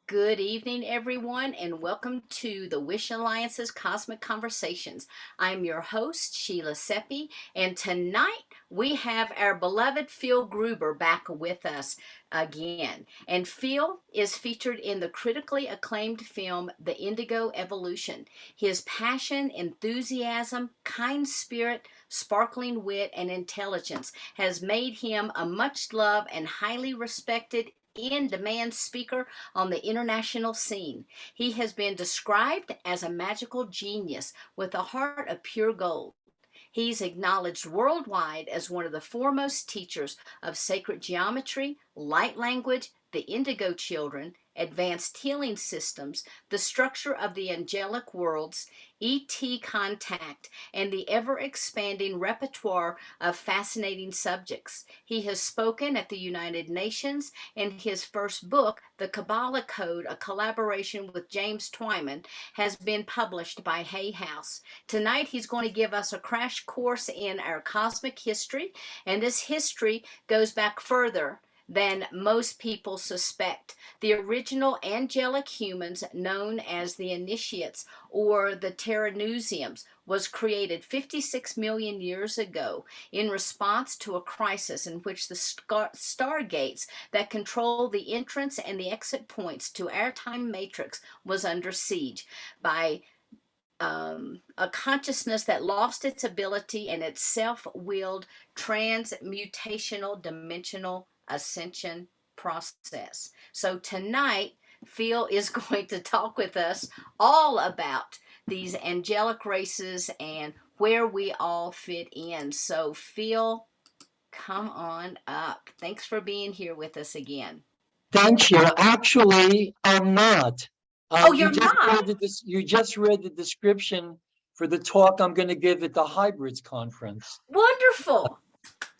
Good evening, everyone, and welcome to the Wish Alliance's Cosmic Conversations. I'm your host, Sheila Seppi, and tonight we have our beloved Phil Gruber back with us again. And Phil is featured in the critically acclaimed film, The Indigo Evolution. His passion, enthusiasm, kind spirit, sparkling wit, and intelligence has made him a much loved and highly respected in-demand speaker on the international scene. He has been described as a magical genius with a heart of pure gold. He's acknowledged worldwide as one of the foremost teachers of sacred geometry, light language, the indigo children, advanced healing systems, the structure of the angelic worlds, ET contact, and the ever-expanding repertoire of fascinating subjects. He has spoken at the United Nations, and his first book, The Kabbalah Code, a collaboration with James Twyman, has been published by Hay House. Tonight he's going to give us a crash course in our cosmic history, and this history goes back further than most people suspect. The original angelic humans, known as the initiates or the Terranusiums, was created 56 million years ago in response to a crisis in which the stargates that control the entrance and the exit points to our time matrix was under siege by a consciousness that lost its ability and its self-willed transmutational dimensional ascension process. So tonight, Phil is going to talk with us all about these angelic races and where we all fit in. So Phil, come on up. Thanks for being here with us again. Thank you. Actually, I'm not. Oh, you're not? You just read the description for the talk I'm going to give at the Hybrids conference. Wonderful.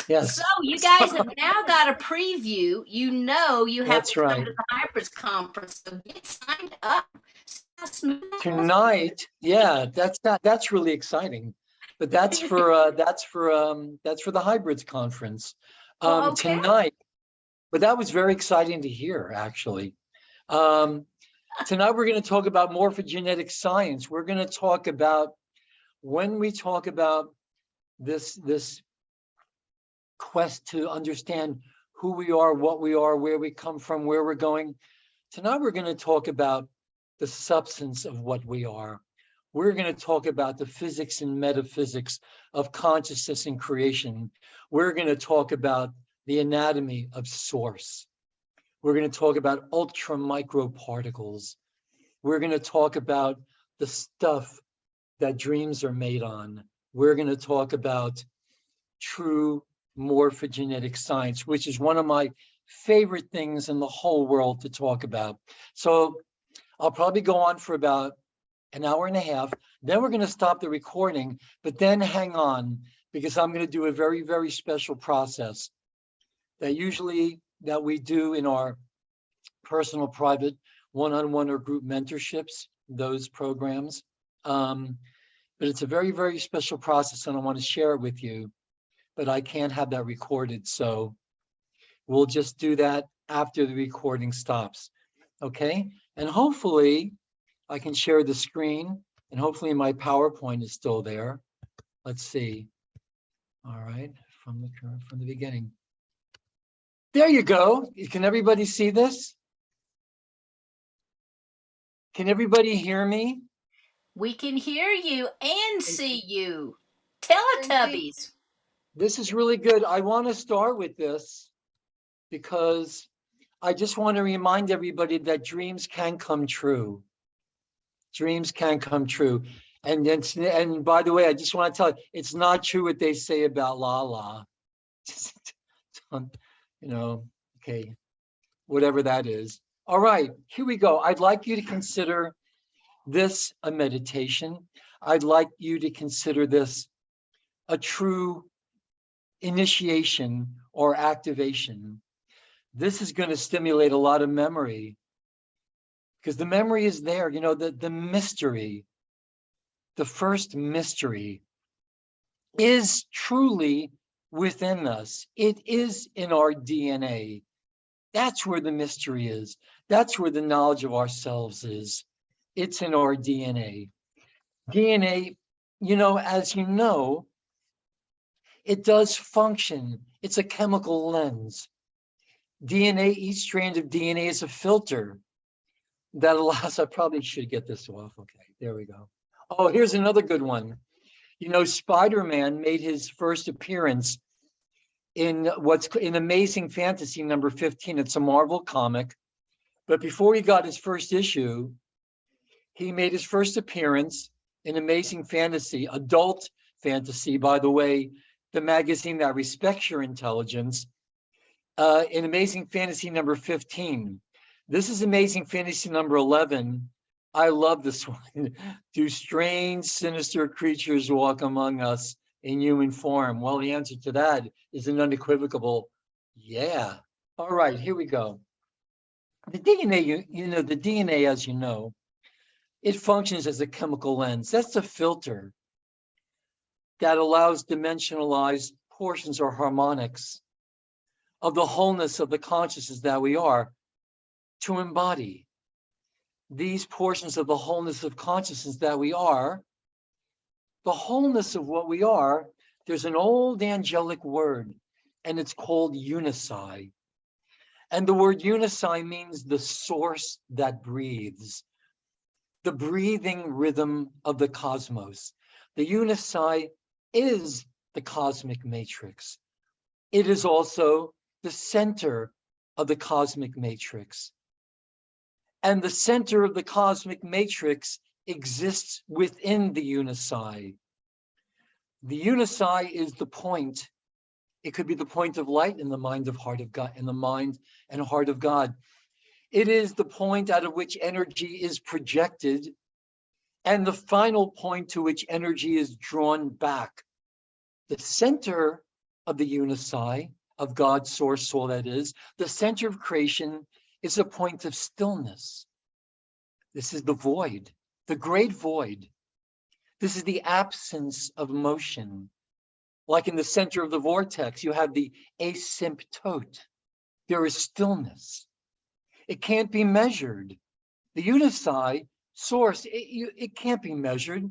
Yes. So you guys have now got a preview. You know you have That's to come right. to the Hybrids conference. So get signed up. Tonight, yeah, that's really exciting. But that's for the Hybrids conference. Well, okay. Tonight, but that was very exciting to hear, actually. Tonight we're going to talk about morphogenetic science. We're going to talk about, when we talk about this quest to understand who we are, what we are, where we come from, where we're going. Tonight we're going to talk about the substance of what we are. We're going to talk about the physics and metaphysics of consciousness and creation. We're going to talk about the anatomy of source. We're going to talk about ultra micro particles. We're going to talk about the stuff that dreams are made on. We're going to talk about true morphogenetic science, which is one of my favorite things in the whole world to talk about. So I'll probably go on for about an hour and a half. Then we're going to stop the recording, but then hang on, because I'm going to do a very, very special process that we do in our personal, private, one-on-one or group mentorships, those programs. But it's a very, very special process, and I want to share it with you, but I can't have that recorded. So we'll just do that after the recording stops. Okay. And hopefully I can share the screen, and hopefully my PowerPoint is still there. Let's see. All right. From the beginning. There you go. Can everybody see this? Can everybody hear me? We can hear you and see you. Teletubbies. This is really good. I want to start with this because I just want to remind everybody that dreams can come true. Dreams can come true. And by the way, I just want to tell you, it's not true what they say about Lala. Okay, whatever that is. All right, here we go. I'd like you to consider this a meditation. I'd like you to consider this a true initiation or activation. This is going to stimulate a lot of memory, because the memory is there. You know, the mystery, the first mystery is truly within us. It is in our DNA. That's where the mystery is. That's where the knowledge of ourselves is. It's in our DNA. DNA, as you know, it does function. It's a chemical lens. DNA, each strand of DNA is a filter that allows, I probably should get this off. Okay, there we go. Oh, here's another good one. Spider-Man made his first appearance in what's in Amazing Fantasy number 15. It's a Marvel comic. But before he got his first issue, he made his first appearance in Amazing Fantasy, adult fantasy, by the way, the magazine that respects your intelligence, in Amazing Fantasy number 15. This is Amazing Fantasy number 11. I love this one. Do strange, sinister creatures walk among us in human form? Well, the answer to that is an unequivocal yeah. All right, here we go. The DNA, the DNA, as you know, it functions as a chemical lens. That's a filter that allows dimensionalized portions or harmonics of the wholeness of the consciousness that we are to embody. These portions of the wholeness of consciousness that we are, the wholeness of what we are, there's an old angelic word, and it's called unici. And the word unici means the source that breathes, the breathing rhythm of the cosmos. The unici is the cosmic matrix. It is also the center of the cosmic matrix. And the center of the cosmic matrix exists within the unici. The unici is the point. It could be the point of light in the mind of heart of God, in the mind and heart of God. It is the point out of which energy is projected, and the final point to which energy is drawn back. The center of the unici, of God's source soul, that is, the center of creation, is a point of stillness. This is the void, the great void. This is the absence of motion. Like in the center of the vortex, you have the asymptote. There is stillness. It can't be measured. The unici source, it can't be measured.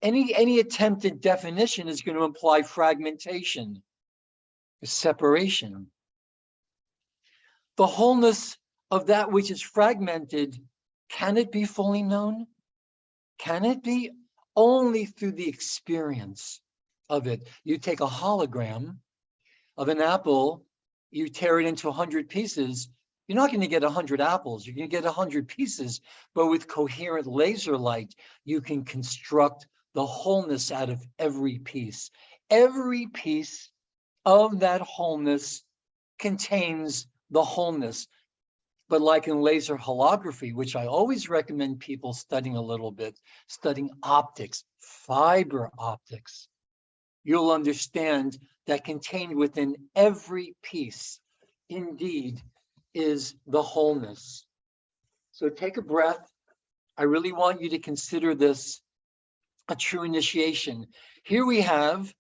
Any attempted definition is going to imply fragmentation, separation. The wholeness of that which is fragmented, can it be fully known? Can it be? Only through the experience of it. You take a hologram of an apple, you tear it into 100 pieces, you're not going to get 100 apples, you're going to get 100 pieces, but with coherent laser light, you can construct the wholeness out of every piece. Every piece of that wholeness contains the wholeness. But like in laser holography, which I always recommend people studying a little bit, studying optics, fiber optics, you'll understand that contained within every piece, indeed, is the wholeness. So take a breath. I really want you to consider this a true initiation. Here we have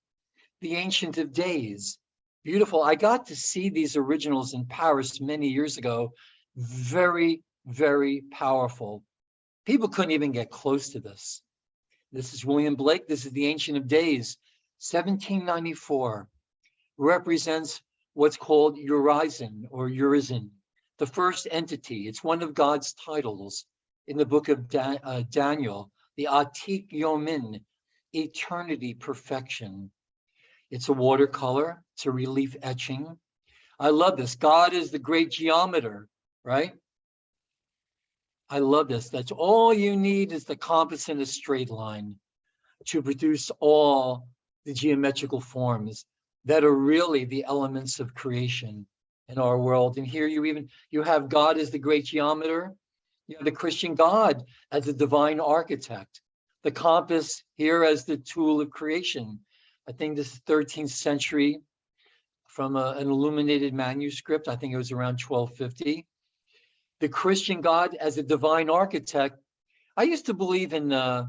the Ancient of Days. Beautiful. I got to see these originals in Paris many years ago. Very, very powerful. People couldn't even get close to this. This is William Blake. This is the Ancient of Days. 1794 represents what's called Urizen or Urizen, the first entity. It's one of God's titles in the book of Daniel, the Atik Yomin, eternity, perfection. It's a watercolor. It's a relief etching. I love this. God is the great geometer, right? I love this. That's all you need is the compass and a straight line to produce all the geometrical forms that are really the elements of creation in our world. And here you have God as the great geometer, you have the Christian God as the divine architect, the compass here as the tool of creation. I think this is 13th century from an illuminated manuscript. I think it was around 1250. The Christian God as a divine architect. I used to believe in the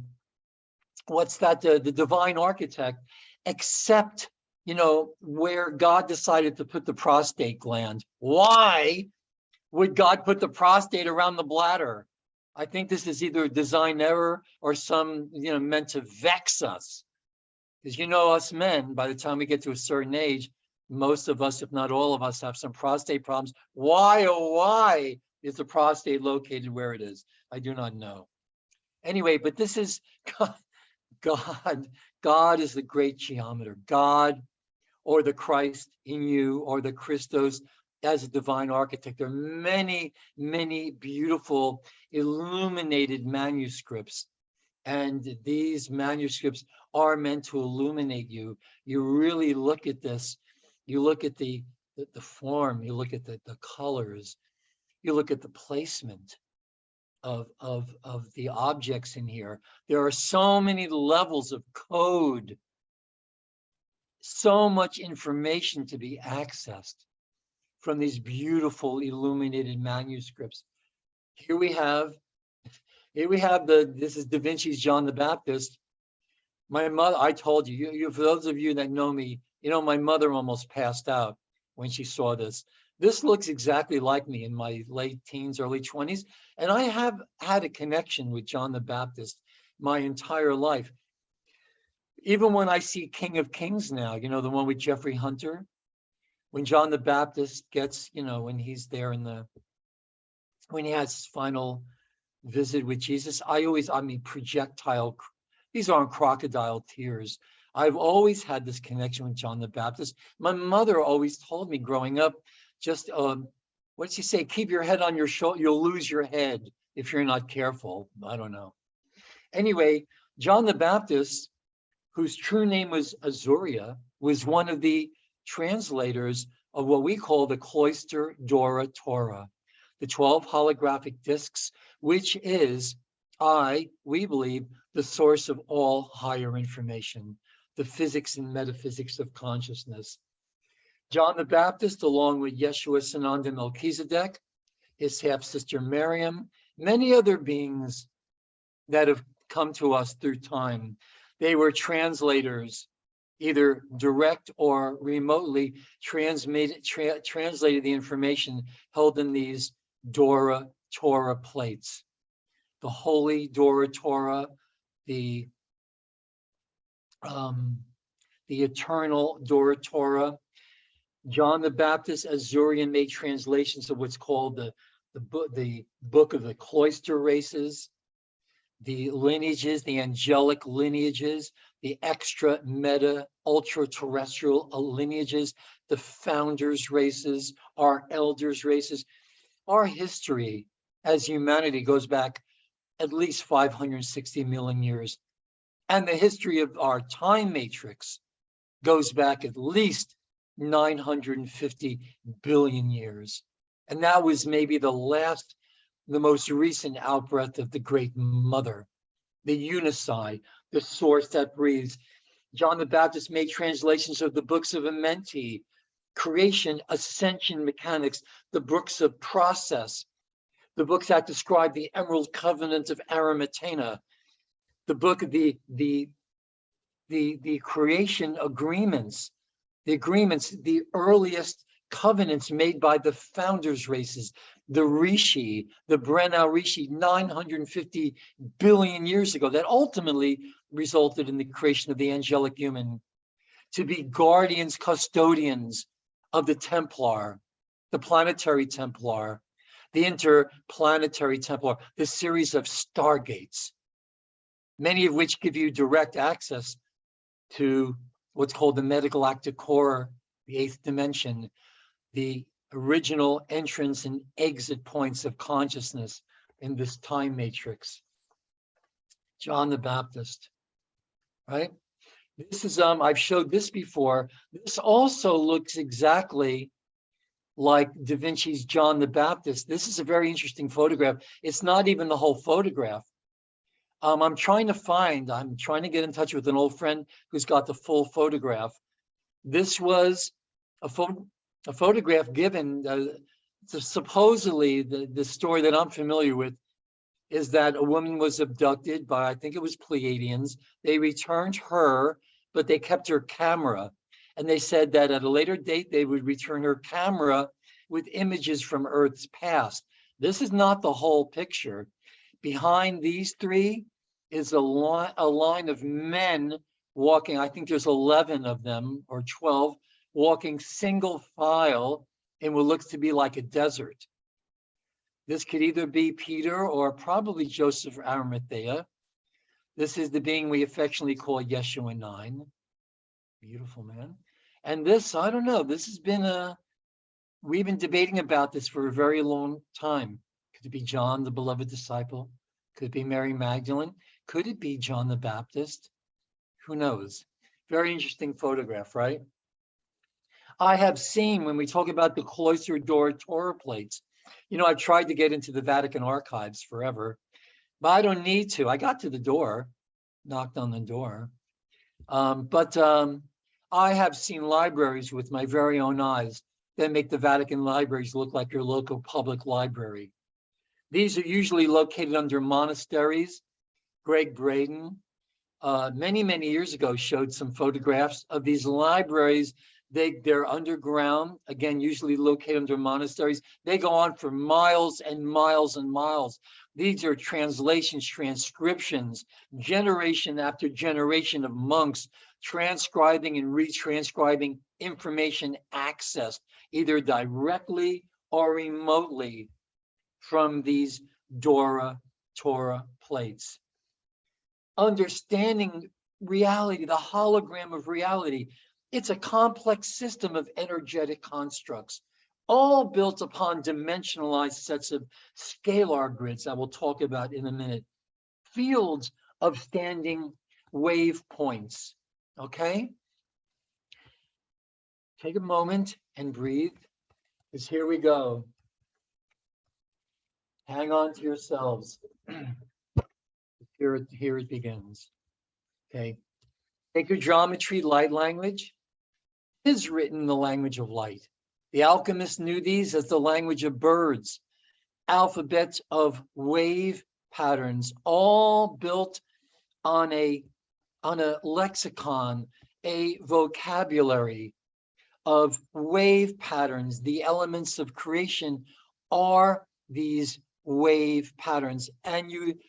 divine architect, except, where God decided to put the prostate gland. Why? Would God put the prostate around the bladder? I think this is either a design error or some, meant to vex us. Because us men, by the time we get to a certain age, most of us, if not all of us, have some prostate problems. Why, oh, why is the prostate located where it is? I do not know. Anyway, but this is God. God is the great geometer. God, or the Christ in you, or the Christos as a divine architect. There are many, many beautiful illuminated manuscripts. And these manuscripts are meant to illuminate you. You really look at this. You look at the form. You look at the colors. You look at the placement of the objects in here. There are so many levels of code, so much information to be accessed from these beautiful illuminated manuscripts. Here we have this is Da Vinci's John the Baptist. My mother, I told you, for those of you that know me, my mother almost passed out when she saw this. This looks exactly like me in my late teens, early 20s. And I have had a connection with John the Baptist my entire life. Even when I see King of Kings now, the one with Jeffrey Hunter, when John the Baptist gets, when he's there when he has his final visit with Jesus, projectile, these aren't crocodile tears. I've always had this connection with John the Baptist. My mother always told me growing up, just, what'd she say? Keep your head on your shoulder. You'll lose your head if you're not careful. I don't know. Anyway, John the Baptist, whose true name was Azuria, was one of the translators of what we call the Cloister Dora Torah, the 12 holographic discs, which is, we believe, the source of all higher information, the physics and metaphysics of consciousness. John the Baptist, along with Yeshua Sananda Melchizedek, his half-sister Miriam, many other beings that have come to us through time. They were translators, either direct or remotely translated the information held in these Dora Torah plates. The holy Dora Torah, the eternal Dora Torah. John the Baptist, Azurian, made translations of what's called the book of the cloister races, the lineages, the angelic lineages, the extra meta ultra terrestrial lineages, the founders races, our elders races. Our history as humanity goes back at least 560 million years. And the history of our time matrix goes back at least 950 billion years. And that was maybe the most recent outbreath of the Great Mother, the Unicide, the source that breathes. John the Baptist made translations of the books of Amenti, Creation, Ascension Mechanics, the books of Process, the books that describe the Emerald Covenant of Arimathena, the book of the creation agreements, the earliest covenants made by the founders races, the Rishi, the Brenau Rishi, 950 billion years ago, that ultimately resulted in the creation of the angelic human, to be guardians, custodians of the Templar, the planetary Templar, the interplanetary Templar, the series of stargates, many of which give you direct access to what's called the metagalactic core, the 8th dimension, the original entrance and exit points of consciousness in this time matrix. John the Baptist, right? This is, I've showed this before. This also looks exactly like Da Vinci's John the Baptist. This is a very interesting photograph. It's not even the whole photograph. I'm trying to get in touch with an old friend who's got the full photograph. This was a photograph given, supposedly the story that I'm familiar with is that a woman was abducted by, I think it was Pleiadians. They returned her, but they kept her camera. And they said that at a later date, they would return her camera with images from Earth's past. This is not the whole picture. Behind these three is a line of men walking. I think there's 11 of them or 12 walking single file in what looks to be like a desert. This could either be Peter or probably Joseph of Arimathea. This is the being we affectionately call Yeshua 9. Beautiful man. And this, I don't know, this has been we've been debating about this for a very long time. Could it be John, the beloved disciple? Could it be Mary Magdalene? Could it be John the Baptist? Who knows? Very interesting photograph, right? I have seen, when we talk about the cloister door Torah plates, you know, I've tried to get into the Vatican archives forever, but I don't need to. I got to the door, knocked on the door. But I have seen libraries with my very own eyes that make the Vatican libraries look like your local public library. These are usually located under monasteries. Greg Braden, many years ago, showed some photographs of these libraries. They're underground, again, usually located under monasteries. They go on for miles and miles and miles. These are translations, transcriptions, generation after generation of monks transcribing and retranscribing information accessed either directly or remotely from these Torah plates. Understanding reality, the hologram of reality, it's a complex system of energetic constructs, all built upon dimensionalized sets of scalar grids I will talk about in a minute, fields of standing wave points, okay? Take a moment and breathe, because here we go. Hang on to yourselves. Here it begins, okay? Sacred geometry, light language, is written in the language of light. The alchemists knew these as the language of birds, alphabets of wave patterns, all built on a lexicon, a vocabulary of wave patterns. The elements of creation are these wave patterns. And you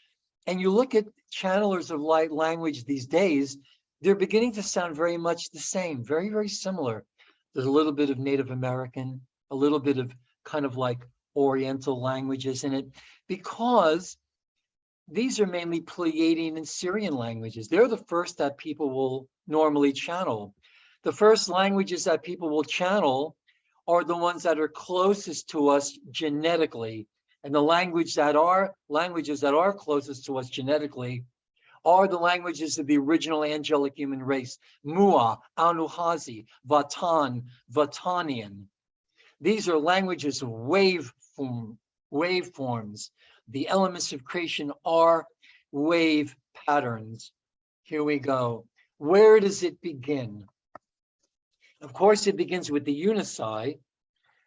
look at channelers of light language these days, they're beginning to sound very much the same, very, very similar. There's a little bit of Native American, a little bit of kind of like Oriental languages in it, because these are mainly Pleiadian and Syrian languages. They're the first that people will normally channel. The first languages that people will channel are the ones that are closest to us genetically. And the languages that are closest to us genetically are the languages of the original angelic human race: Mua, Anuhazi, Vatan, Vatanian. These are languages of waveforms. The elements of creation are wave patterns. Here we go. Where does it begin? Of course, it begins with the unici,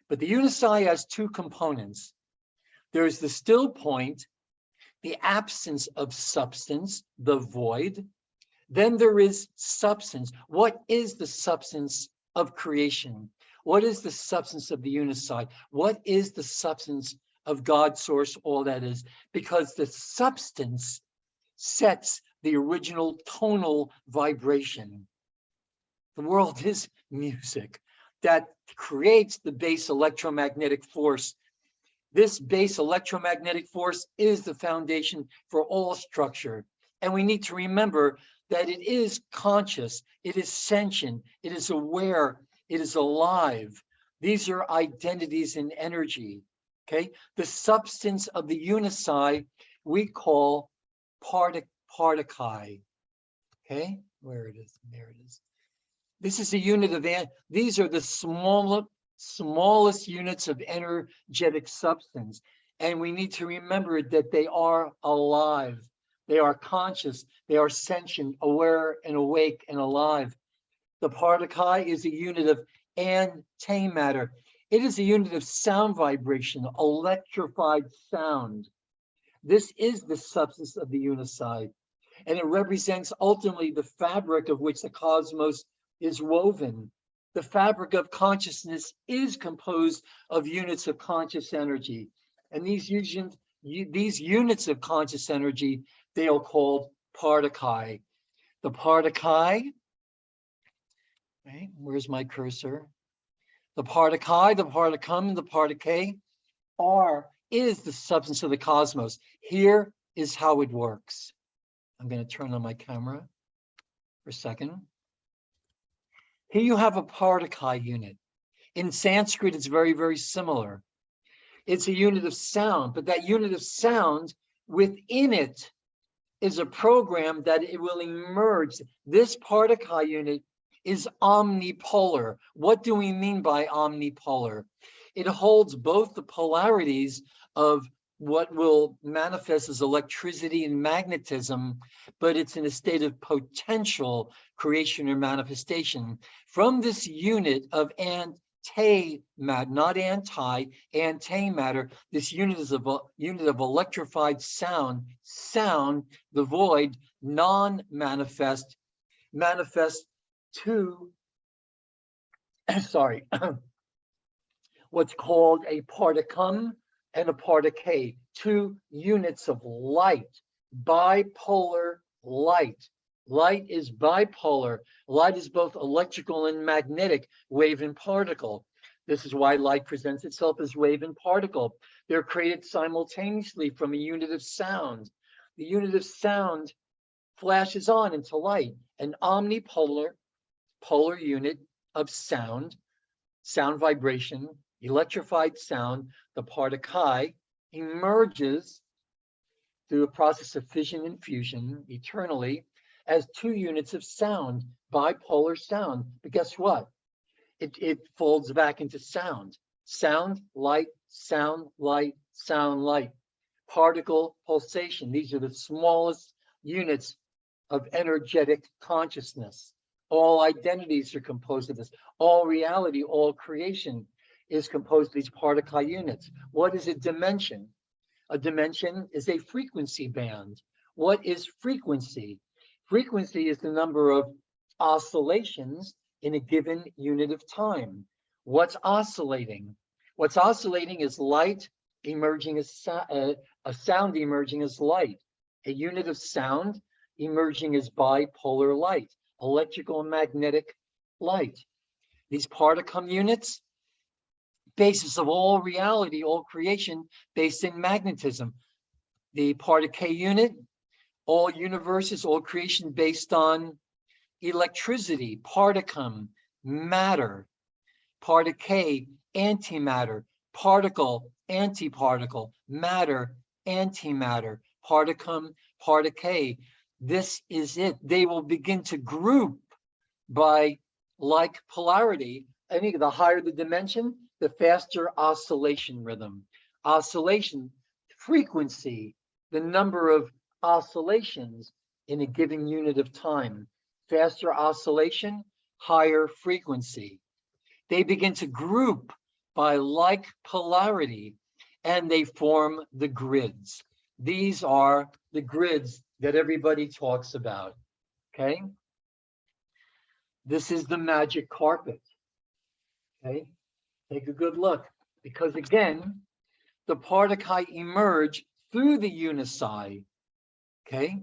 but the unici has two components. There's the still point, the absence of substance, the void. Then there is substance. What is the substance of creation? What is the substance of the unici? What is the substance of God's source, all that is? Because the substance sets the original tonal vibration. The world is music that creates the base electromagnetic force. This base electromagnetic force is the foundation for all structure. And we need to remember that it is conscious, it is sentient, it is aware, it is alive. These are identities in energy, okay? The substance of the unici we call partici, okay? Where it is, there it is. This is a unit of, these are the smallest units of energetic substance. And we need to remember that they are alive. They are conscious. They are sentient, aware and awake and alive. The particle is a unit of antimatter. It is a unit of sound vibration, electrified sound. This is the substance of the unici, and it represents ultimately the fabric of which the cosmos is woven. The fabric of consciousness is composed of units of conscious energy. And these units of conscious energy, they are called particae. The particae, right, where's my cursor? The particae, the particum, and the particae is the substance of the cosmos. Here is how it works. I'm going to turn on my camera for a second. Here you have a particae unit. In Sanskrit, it's very, very similar. It's a unit of sound, but that unit of sound, within it is a program that it will emerge. This particae unit is omnipolar. What do we mean by omnipolar? It holds both the polarities of what will manifest as electricity and magnetism, but it's in a state of potential creation or manifestation. From this unit of antimatter, not antimatter, this unit is a unit of electrified sound, the void, non-manifest, manifest to, sorry, what's called a particum and a particae, two units of light, bipolar light. Light is bipolar. Light is both electrical and magnetic, wave and particle. This is why light presents itself as wave and particle. They're created simultaneously from a unit of sound. The unit of sound flashes on into light, an omnipolar polar unit of sound, sound vibration, electrified sound. The particae emerges through a process of fission and fusion eternally as two units of sound, bipolar sound. But guess what? It folds back into sound. Sound, light, sound, light, sound, light. Particle, pulsation. These are the smallest units of energetic consciousness. All identities are composed of this. All reality, all creation is composed of these particle units. What is a dimension? A dimension is a frequency band. What is frequency? Frequency is the number of oscillations in a given unit of time. What's oscillating? What's oscillating is light emerging as a sound emerging as light. A unit of sound emerging as bipolar light, electrical and magnetic light. These particum units, basis of all reality, all creation, based in magnetism. The particae unit, all universes, all creation based on electricity, particum, matter, particae, antimatter, particle, antiparticle, matter, antimatter, particum, particae. This is it. They will begin to group by like polarity. I think the higher the dimension, the faster oscillation rhythm. Oscillation, frequency, the number of oscillations in a given unit of time. Faster oscillation, higher frequency. They begin to group by like polarity, and they form the grids. These are the grids that everybody talks about, okay? This is the magic carpet, okay? Take a good look, because again, the particae emerge through the unici, okay?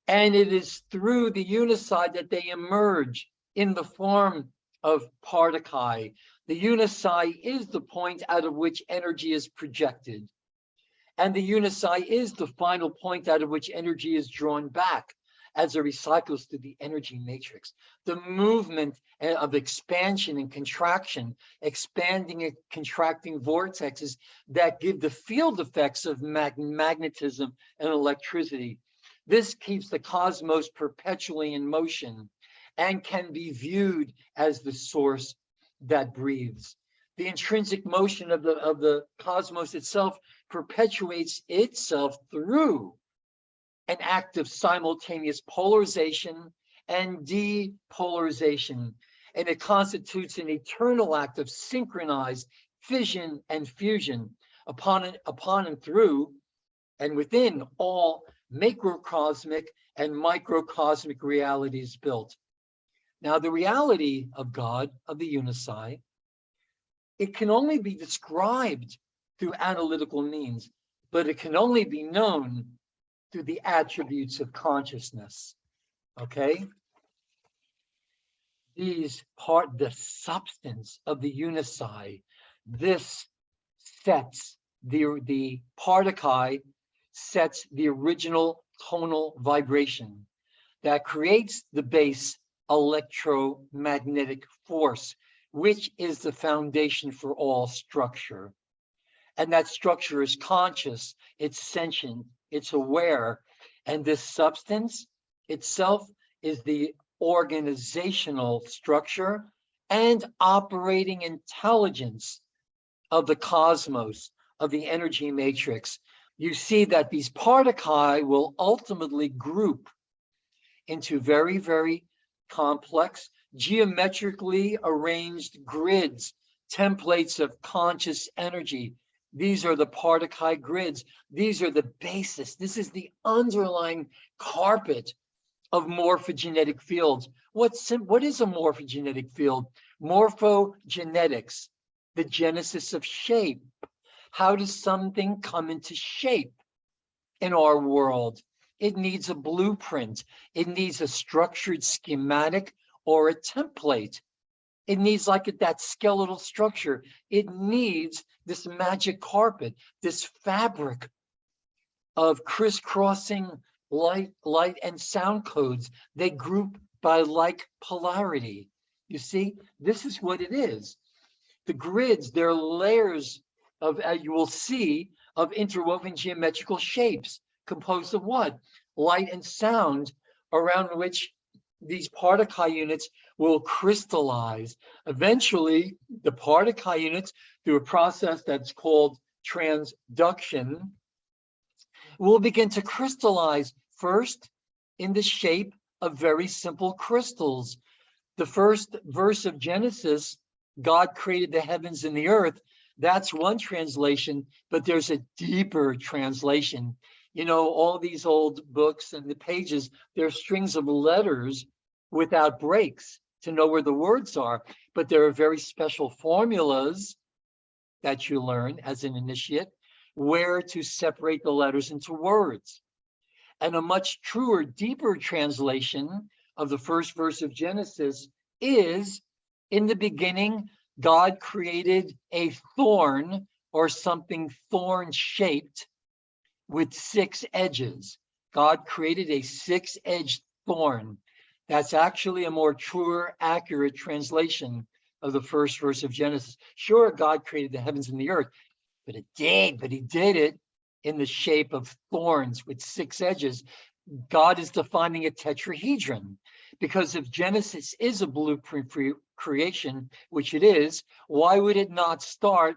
And it is through the unici that they emerge in the form of particae. The unici is the point out of which energy is projected. And the unici is the final point out of which energy is drawn back as it recycles through the energy matrix. The movement of expansion and contraction, expanding and contracting vortexes that give the field effects of magnetism and electricity. This keeps the cosmos perpetually in motion and can be viewed as the source that breathes. The intrinsic motion of the cosmos itself perpetuates itself through an act of simultaneous polarization and depolarization, and it constitutes an eternal act of synchronized fission and fusion upon and through and within all macrocosmic and microcosmic realities built. Now, the reality of God, of the Unici, it can only be described through analytical means, but it can only be known through the attributes of consciousness. Okay? The substance of the Unici, this sets the particle sets the original tonal vibration that creates the base electromagnetic force, which is the foundation for all structure. And that structure is conscious, it's sentient, it's aware. And this substance itself is the organizational structure and operating intelligence of the cosmos, of the energy matrix. You see that these particles will ultimately group into very, very complex, geometrically arranged grids, templates of conscious energy. These are the particle grids. These are the basis. This is the underlying carpet of morphogenetic fields. What is a morphogenetic field? Morphogenetics, the genesis of shape. How does something come into shape in our world? It needs a blueprint. It needs a structured schematic or a template. It needs like that skeletal structure. It needs this magic carpet, this fabric of crisscrossing light and sound codes. They group by like polarity. You see, this is what it is. The grids, they're layers of, as you will see, of interwoven geometrical shapes composed of what? Light and sound, around which these particle units will crystallize. Eventually, the particle units, through a process that's called transduction, will begin to crystallize first in the shape of very simple crystals. The first verse of Genesis, God created the heavens and the earth. That's one translation, but there's a deeper translation. You know, all these old books and the pages, they're strings of letters without breaks to know where the words are. But there are very special formulas that you learn as an initiate, where to separate the letters into words. And a much truer, deeper translation of the first verse of Genesis is, in the beginning, God created a thorn or something thorn-shaped with 6 edges. God created a 6-edged thorn. That's actually a more truer, accurate translation of the first verse of Genesis. Sure, God created the heavens and the earth, but he did it in the shape of thorns with 6 edges. God is defining a tetrahedron, because if Genesis is a blueprint for creation, which it is, why would it not start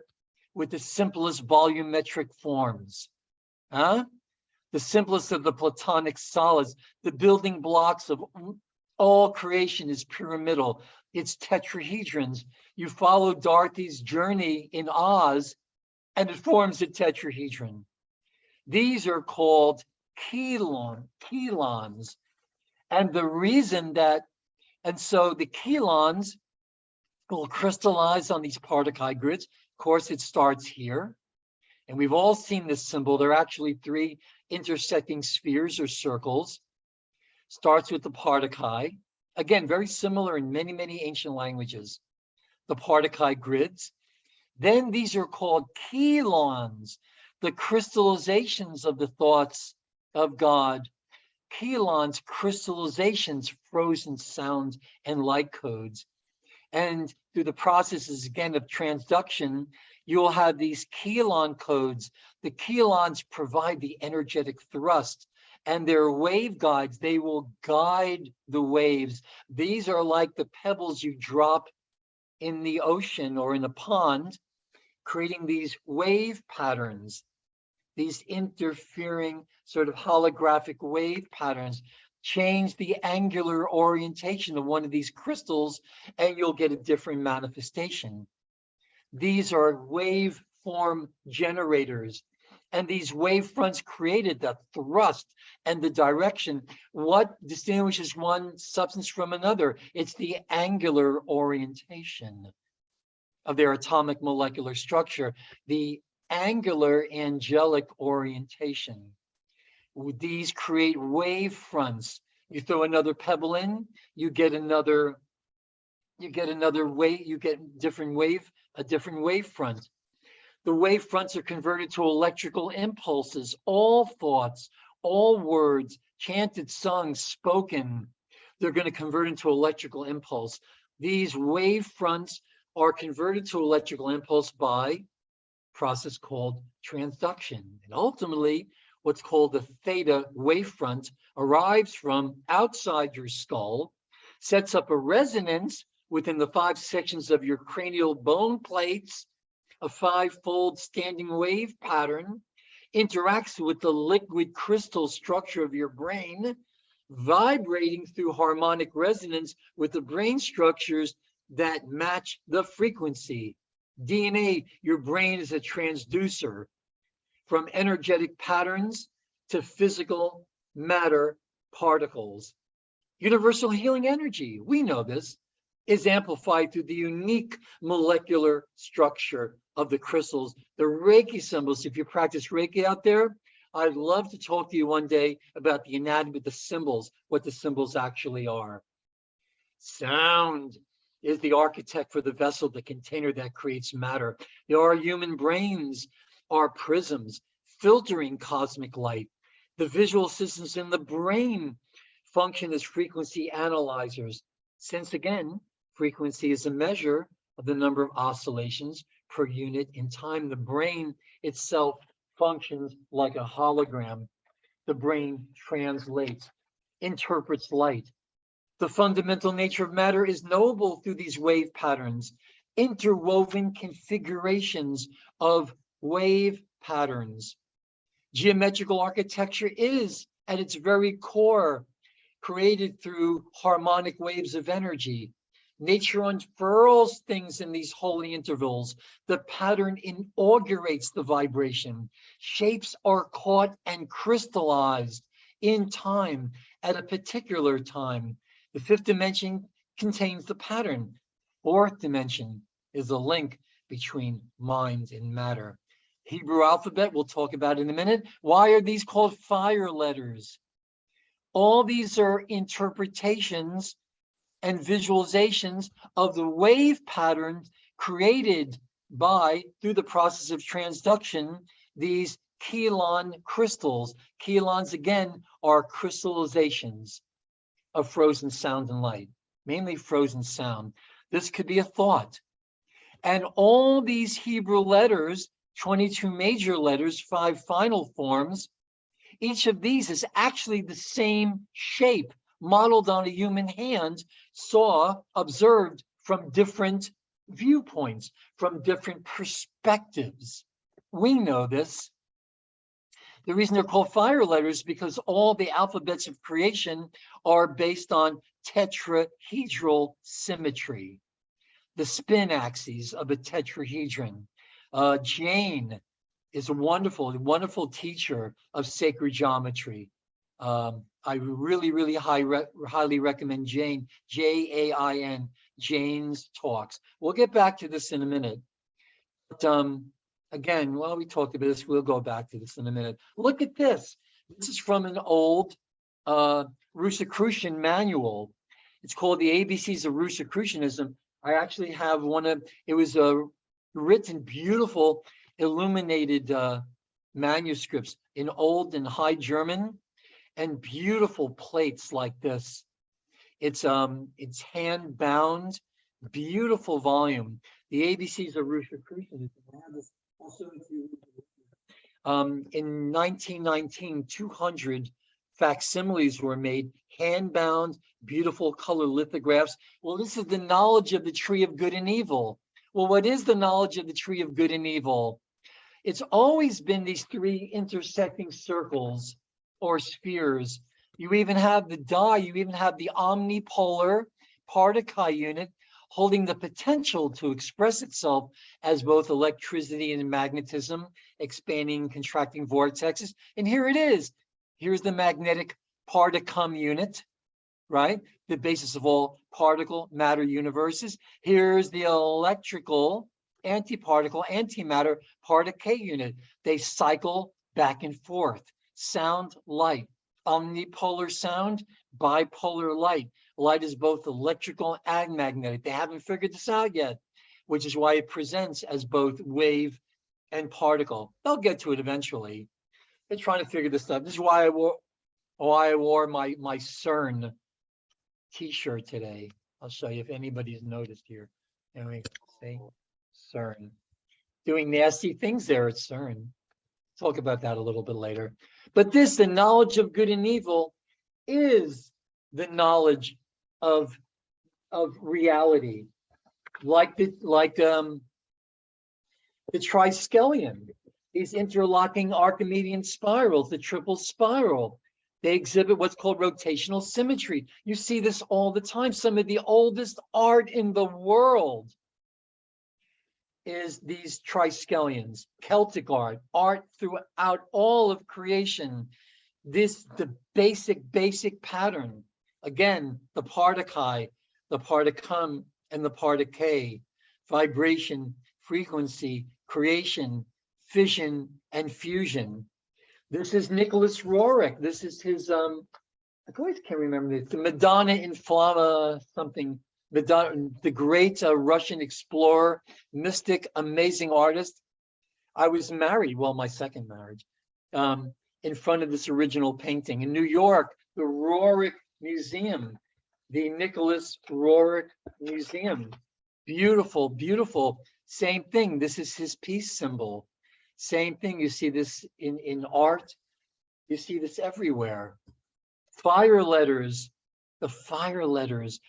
with the simplest volumetric forms? Huh? The simplest of the Platonic solids, the building blocks of all creation is pyramidal. It's tetrahedrons. You follow Dorothy's journey in Oz, and it forms a tetrahedron. These are called chelons. And the reason that, and so the chelons will crystallize on these particle grids. Of course, it starts here. And we've all seen this symbol. There are actually 3 intersecting spheres or circles. Starts with the particle. Again, very similar in many, many ancient languages. The particle grids. Then these are called chelons, the crystallizations of the thoughts of God. Chelons, crystallizations, frozen sound and light codes. And through the processes, again, of transduction, you'll have these chelon codes. The chelons provide the energetic thrust, and they're waveguides. They will guide the waves. These are like the pebbles you drop in the ocean or in a pond, creating these wave patterns, these interfering sort of holographic wave patterns. Change the angular orientation of one of these crystals and you'll get a different manifestation. These are wave form generators. And these wave fronts created the thrust and the direction. What distinguishes one substance from another? It's the angular orientation of their atomic molecular structure, the angular angelic orientation. These create wave fronts. You throw another pebble in, you get another wave, you get a different wave front. The wave fronts are converted to electrical impulses. All thoughts, all words, chanted, sung, spoken, they're going to convert into electrical impulse. These wave fronts are converted to electrical impulse by a process called transduction. And ultimately, what's called the theta wavefront arrives from outside your skull, sets up a resonance within the 5 sections of your cranial bone plates, a 5-fold standing wave pattern, interacts with the liquid crystal structure of your brain, vibrating through harmonic resonance with the brain structures that match the frequency. DNA, your brain is a transducer from energetic patterns to physical matter particles. Universal healing energy, we know this, is amplified through the unique molecular structure of the crystals, the Reiki symbols. If you practice Reiki out there, I'd love to talk to you one day about the anatomy of the symbols, what the symbols actually are. Sound is the architect for the vessel, the container that creates matter. Our human brains are prisms filtering cosmic light. The visual systems in the brain function as frequency analyzers, since again, frequency is a measure of the number of oscillations per unit in time. The brain itself functions like a hologram. The brain translates, interprets light. The fundamental nature of matter is knowable through these wave patterns, interwoven configurations of wave patterns. Geometrical architecture is, at its very core, created through harmonic waves of energy. Nature unfurls things in these holy intervals. The pattern inaugurates the vibration. Shapes are caught and crystallized in time at a particular time. The 5th dimension contains the pattern. 4th dimension is the link between mind and matter. Hebrew alphabet, we'll talk about in a minute. Why are these called fire letters? All these are interpretations and visualizations of the wave patterns created through the process of transduction, these Kelon crystals. Kelons, again, are crystallizations of frozen sound and light, mainly frozen sound. This could be a thought. And all these Hebrew letters, 22 major letters, 5 final forms, each of these is actually the same shape modeled on a human hand, observed from different viewpoints, from different perspectives. We know this. The reason they're called fire letters is because all the alphabets of creation are based on tetrahedral symmetry, the spin axes of a tetrahedron. Jane is a wonderful teacher of sacred geometry. I really highly recommend Jane, Jain, Jane's talks. We'll get back to this in a minute. But again, while we talked about this, we'll go back to this in a minute. Look at this. This is from an old Rosicrucian manual. It's called The ABCs of Rosicrucianism. I actually have it was written beautiful, illuminated manuscripts in Old and High German, and beautiful plates like this. It's hand bound, beautiful volume. The ABCs of Rosicrucianism. I have this also. In 1919, 200 facsimiles were made, hand bound, beautiful color lithographs. Well, this is the knowledge of the tree of good and evil. Well, what is the knowledge of the tree of good and evil? It's always been these 3 intersecting circles or spheres. You even have the die, you even have the omnipolar part of chi unit holding the potential to express itself as both electricity and magnetism, expanding, contracting vortexes. And here it is. Here's the magnetic particum unit, right? The basis of all particle matter universes. Here's the electrical antiparticle antimatter particle unit. They cycle back and forth. Sound, light. Omnipolar sound, bipolar light. Light is both electrical and magnetic. They haven't figured this out yet, which is why it presents as both wave and particle. They'll get to it eventually. They're trying to figure this stuff. This is why I wore my CERN t-shirt today. I'll show you if anybody's noticed here. And we see CERN doing nasty things there at CERN. Talk about that a little bit later. But this, the knowledge of good and evil, is the knowledge of reality, like the triskelion, these interlocking Archimedean spirals, the triple spiral. They exhibit what's called rotational symmetry. You see this all the time. Some of the oldest art in the world is these triskelions, Celtic art throughout all of creation. The basic pattern. Again, the particle, the particum, and the particle, vibration, frequency, creation, fission, and fusion. This is Nicholas Roerich. This is his, I always can't remember this, the Madonna in Flama something, Madonna, the great Russian explorer, mystic, amazing artist. I was married, well, my second marriage, in front of this original painting. In New York, the Roerich Museum, the Nicholas Roerich Museum. Beautiful, beautiful. Same thing. This is his peace symbol. Same thing. You see this in art. You see this everywhere. Fire letters, the fire letters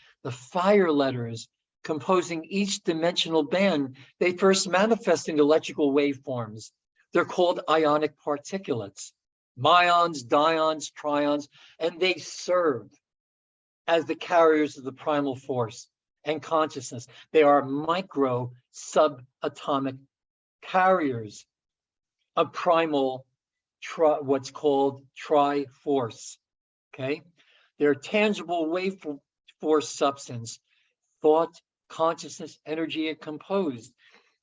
composing each dimensional band. They first manifest in electrical waveforms. They're called ionic particulates, myons, dions, trions, and they serve as the carriers of the primal force and consciousness. They are micro subatomic carriers of primal, what's called tri-force, okay? They're tangible wave force substance, thought, consciousness, energy, and composed.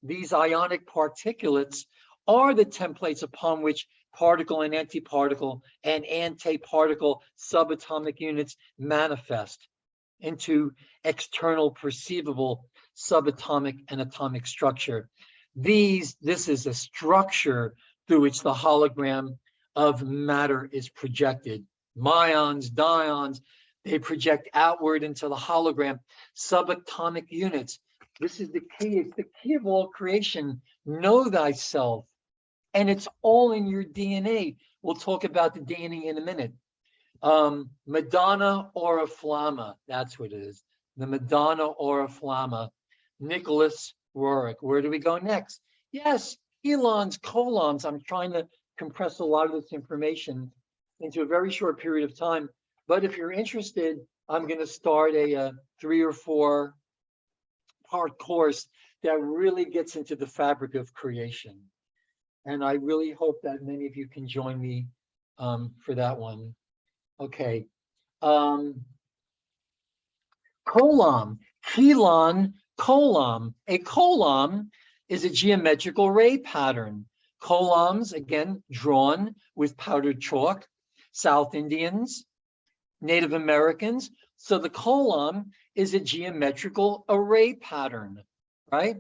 These ionic particulates are the templates upon which particle and antiparticle and antiparticle subatomic units manifest into external perceivable subatomic and atomic structure. This is a structure through which the hologram of matter is projected. Myons, dions, they project outward into the hologram. Subatomic units. This is the key. It's the key of all creation. Know thyself. And it's all in your DNA. We'll talk about the DNA in a minute. Madonna Oriflama, that's what it is. The Madonna Oriflama, Nicholas Roerich. Where do we go next? Yes, helons, colons. I'm trying to compress a lot of this information into a very short period of time. But if you're interested, I'm going to start a 3 or 4 part course that really gets into the fabric of creation. And I really hope that many of you can join me for that one. Okay. Column, helon, column. A column is a geometrical ray pattern. Columns, again, drawn with powdered chalk. South Indians, Native Americans. So the column is a geometrical array pattern, right?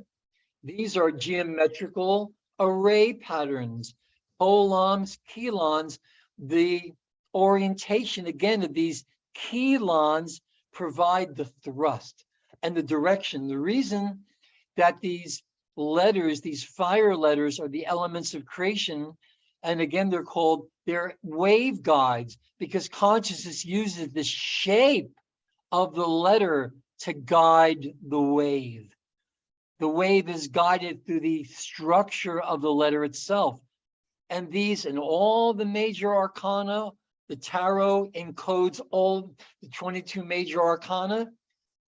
These are geometrical array patterns. Columns, chelons, the orientation, again, of these chelons provide the thrust and the direction. The reason that these letters, these fire letters, are the elements of creation, and again, they're wave guides, because consciousness uses the shape of the letter to guide the wave. The wave is guided through the structure of the letter itself. And these and all the major arcana, the tarot encodes all the 22 major arcana.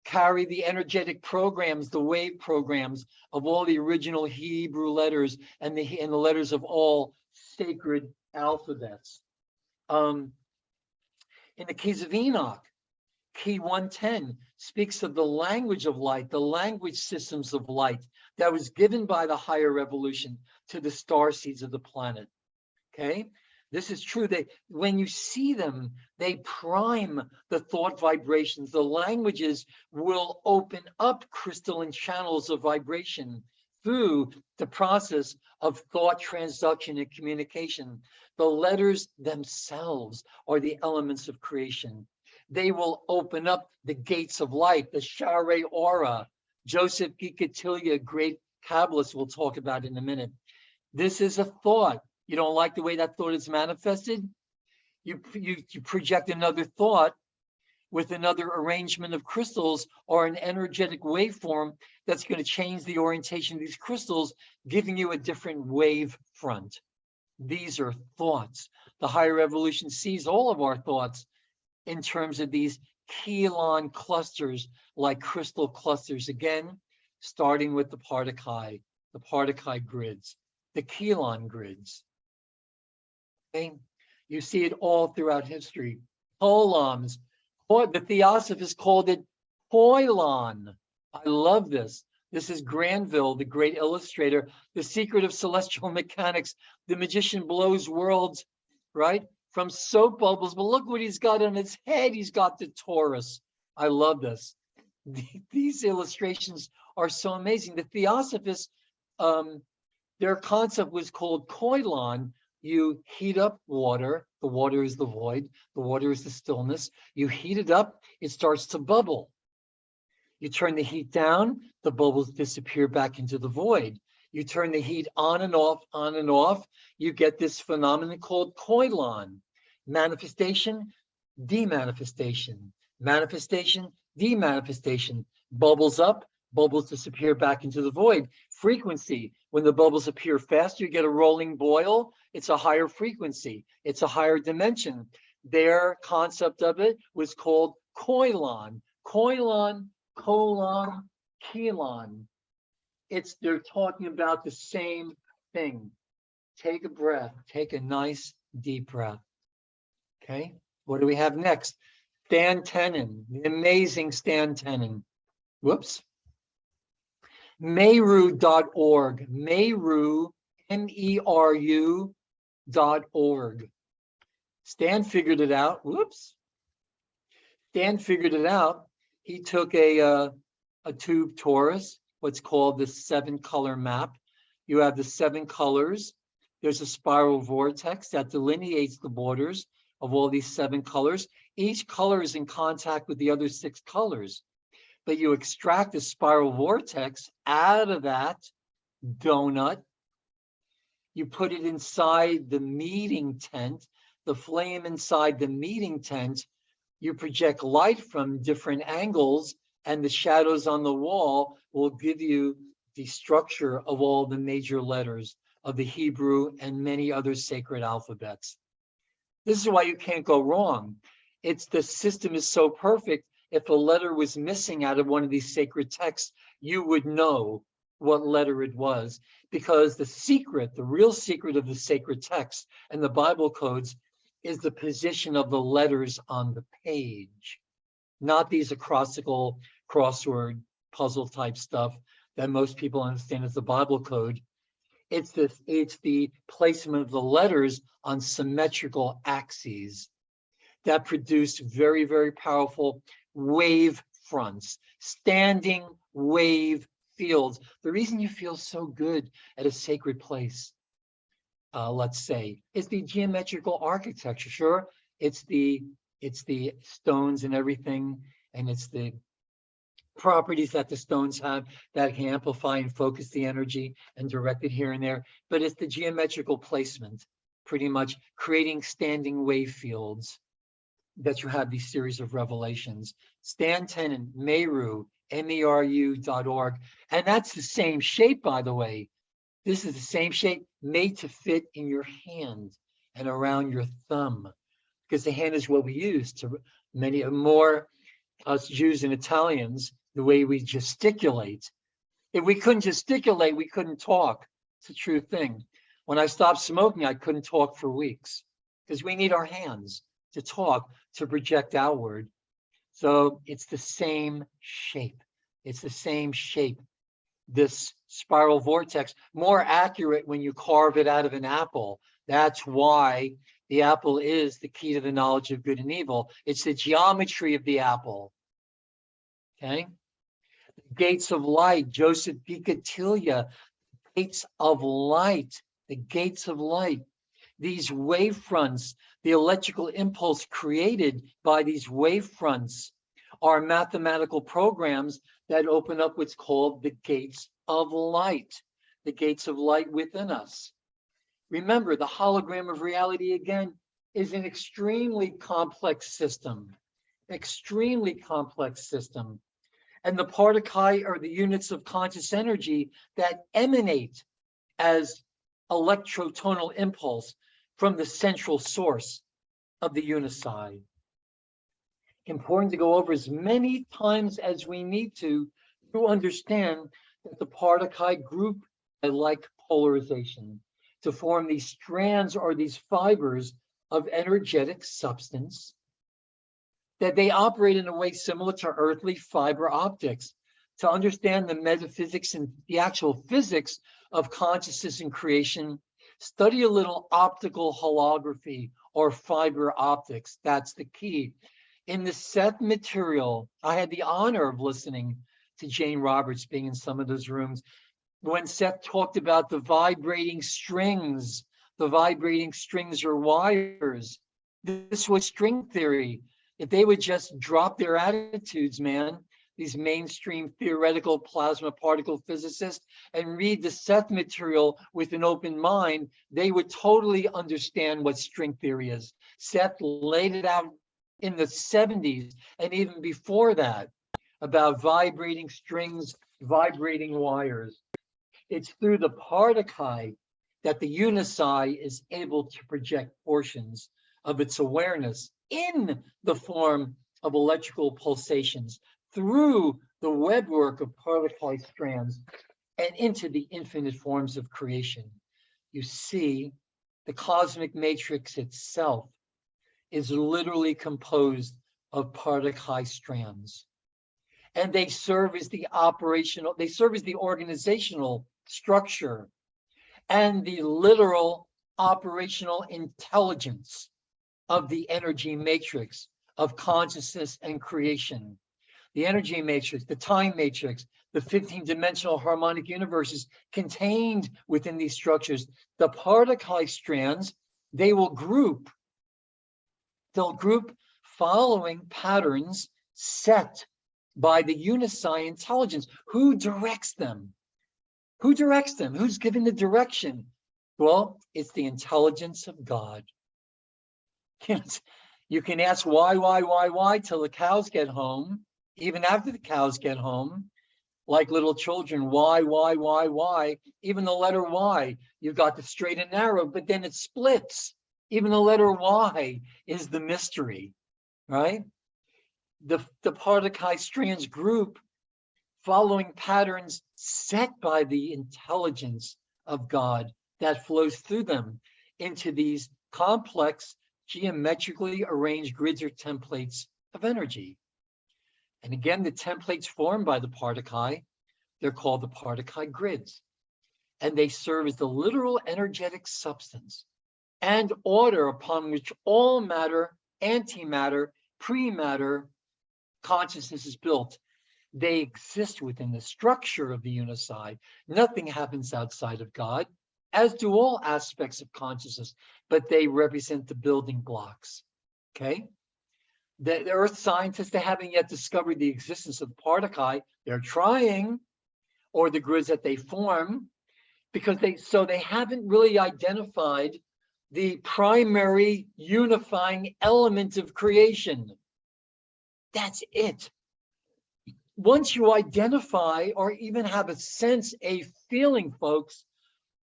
carry the energetic programs, the wave programs of all the original Hebrew letters and the letters of all sacred alphabets. In the case of Enoch, key 110 speaks of the language of light, the language systems of light that was given by the higher revolution to the star seeds of the planet. Okay, this is true. When you see them, they prime the thought vibrations. The languages will open up crystalline channels of vibration through the process of thought transduction and communication. The letters themselves are the elements of creation. They will open up the gates of light, the Share Aura. Joseph Gikatilia, great Kabbalist, we'll talk about in a minute. This is a thought. You don't like the way that thought is manifested? You project another thought with another arrangement of crystals or an energetic waveform that's going to change the orientation of these crystals, giving you a different wave front. These are thoughts. The higher evolution sees all of our thoughts in terms of these Keylon clusters, like crystal clusters, again, starting with the Partakai grids, the Keylon grids. Okay? You see it all throughout history. Kolams, the Theosophists called it Koilon. I love this. This is Granville, the great illustrator, The Secret of Celestial Mechanics. The magician blows worlds, right? From soap bubbles, but look what he's got on his head. He's got the torus. I love this. These illustrations are so amazing. The Theosophists, their concept was called koilon. You heat up water. The water is the void. The water is the stillness. You heat it up, it starts to bubble. You turn the heat down, the bubbles disappear back into the void. You turn the heat on and off, you get this phenomenon called koilon. Manifestation, demanifestation. Manifestation, demanifestation. Bubbles up, bubbles disappear back into the void. Frequency, when the bubbles appear faster, you get a rolling boil. It's a higher frequency. It's a higher dimension. Their concept of it was called koilon. Koilon, kolon, kelon. They're talking about the same thing. Take a breath. Take a nice deep breath. Okay, what do we have next? Stan Tenen, the amazing Stan Tenen. Whoops. Meru.org. Meru, MERU.org. Stan figured it out. Whoops. Stan figured it out. He took a tube torus, what's called the 7-color map. You have the 7 colors. There's a spiral vortex that delineates the borders of all these 7 colors. Each color is in contact with the other 6 colors. But you extract the spiral vortex out of that donut. You put it inside the meeting tent, the flame inside the meeting tent. You project light from different angles, and the shadows on the wall will give you the structure of all the major letters of the Hebrew and many other sacred alphabets. This is why you can't go wrong. The system is so perfect. If a letter was missing out of one of these sacred texts, you would know what letter it was, because the real secret of the sacred text and the Bible codes is the position of the letters on the page, not these acrostical crossword puzzle type stuff that most people understand as the Bible code. It's the placement of the letters on symmetrical axes that produce very, very powerful wave fronts, standing wave fields. The reason you feel so good at a sacred place, let's say, is the geometrical architecture. Sure, it's the stones and everything, and it's the properties that the stones have that can amplify and focus the energy and direct it here and there. But it's the geometrical placement, pretty much creating standing wave fields, that you have these series of revelations. Stan Tenen, Meru, MERU.org. And that's the same shape, by the way. This is the same shape made to fit in your hand and around your thumb, because the hand is what we use to many more us Jews and Italians, the way we gesticulate. If we couldn't gesticulate, we couldn't talk. It's a true thing. When I stopped smoking, I couldn't talk for weeks because we need our hands to talk, to project outward. So it's the same shape. It's the same shape. This spiral vortex, more accurate when you carve it out of an apple. That's why the apple is the key to the knowledge of good and evil. It's the geometry of the apple. Okay? Gates of light, Joseph Picatilia, gates of light, the gates of light. These wave fronts, the electrical impulse created by these wave fronts are mathematical programs that open up what's called the gates of light, the gates of light within us. Remember, the hologram of reality, again, is an extremely complex system, extremely complex system. And the particuli are the units of conscious energy that emanate as electrotonal impulse from the central source of the unici. Important to go over as many times as we need to understand that the particuli group by like polarization to form these strands or these fibers of energetic substance, that they operate in a way similar to earthly fiber optics. To understand the metaphysics and the actual physics of consciousness and creation, study a little optical holography or fiber optics. That's the key. In the Seth material, I had the honor of listening to Jane Roberts being in some of those rooms when Seth talked about the vibrating strings or wires. This was string theory. If they would just drop their attitudes, man, these mainstream theoretical plasma particle physicists, and read the Seth material with an open mind, they would totally understand what string theory is. Seth laid it out in the 70s and even before that about vibrating strings, vibrating wires. It's through the particuli that the unici is able to project portions of its awareness in the form of electrical pulsations through the webwork of particuli strands and into the infinite forms of creation. You see, the cosmic matrix itself is literally composed of particuli strands. And they serve as the organizational structure and the literal operational intelligence of the energy matrix of consciousness and creation. The energy matrix, the time matrix, the 15-dimensional harmonic universes contained within these structures. The particuli strands, they'll group following patterns set by the unici intelligence. Who directs them? Who directs them? Who's giving the direction? Well, it's the intelligence of God. You can ask why till the cows get home. Even after the cows get home, like little children, why? Even the letter Y, you've got the straight and narrow, but then it splits. Even the letter Y is the mystery, right? The particuli strands group following patterns set by the intelligence of God that flows through them into these complex, geometrically arranged grids or templates of energy. And again, the templates formed by the particuli, they're called the particuli grids. And they serve as the literal energetic substance and order upon which all matter, antimatter, pre-matter consciousness is built. They exist within the structure of the unici. Nothing happens outside of God, as do all aspects of consciousness, but they represent the building blocks, okay? The earth scientists, they haven't yet discovered the existence of particuli. They're trying, or the grids that they form, because they haven't really identified the primary unifying element of creation. That's it. Once you identify or even have a sense, a feeling, folks,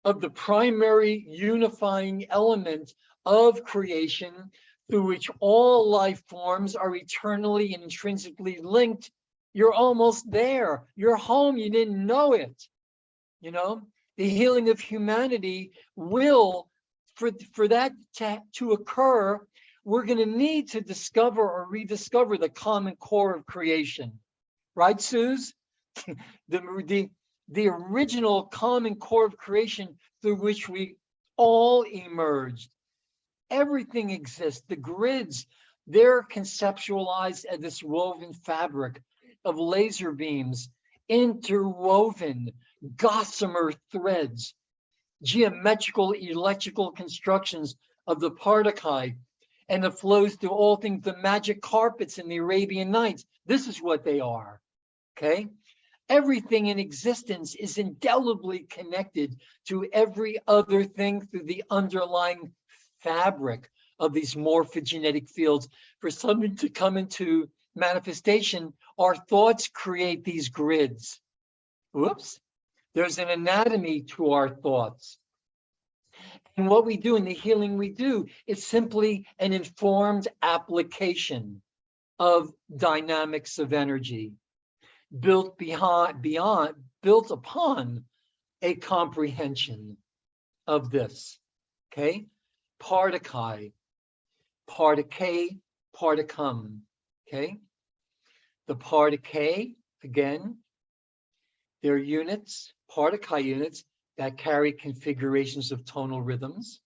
of the primary unifying element of creation, through which all life forms are eternally and intrinsically linked. You're almost there. You're home. You didn't know it. You know, the healing of humanity will, for that to occur, we're going to need to discover or rediscover the common core of creation. Right, Suze? the original common core of creation through which we all emerged. Everything exists. The grids, they're conceptualized as this woven fabric of laser beams, interwoven gossamer threads, geometrical electrical constructions of the particuli, and it flows through all things, the magic carpets in the Arabian Nights. This is what they are, okay? Everything in existence is indelibly connected to every other thing through the underlying fabric of these morphogenetic fields. For something to come into manifestation, our thoughts create these grids. Whoops. There's an anatomy to our thoughts. And what we do in the healing we do is simply an informed application of dynamics of energy built upon a comprehension of this. Okay? Particuli, particule, particum. Okay? The particule, again, they're units, particuli units that carry configurations of tonal rhythms,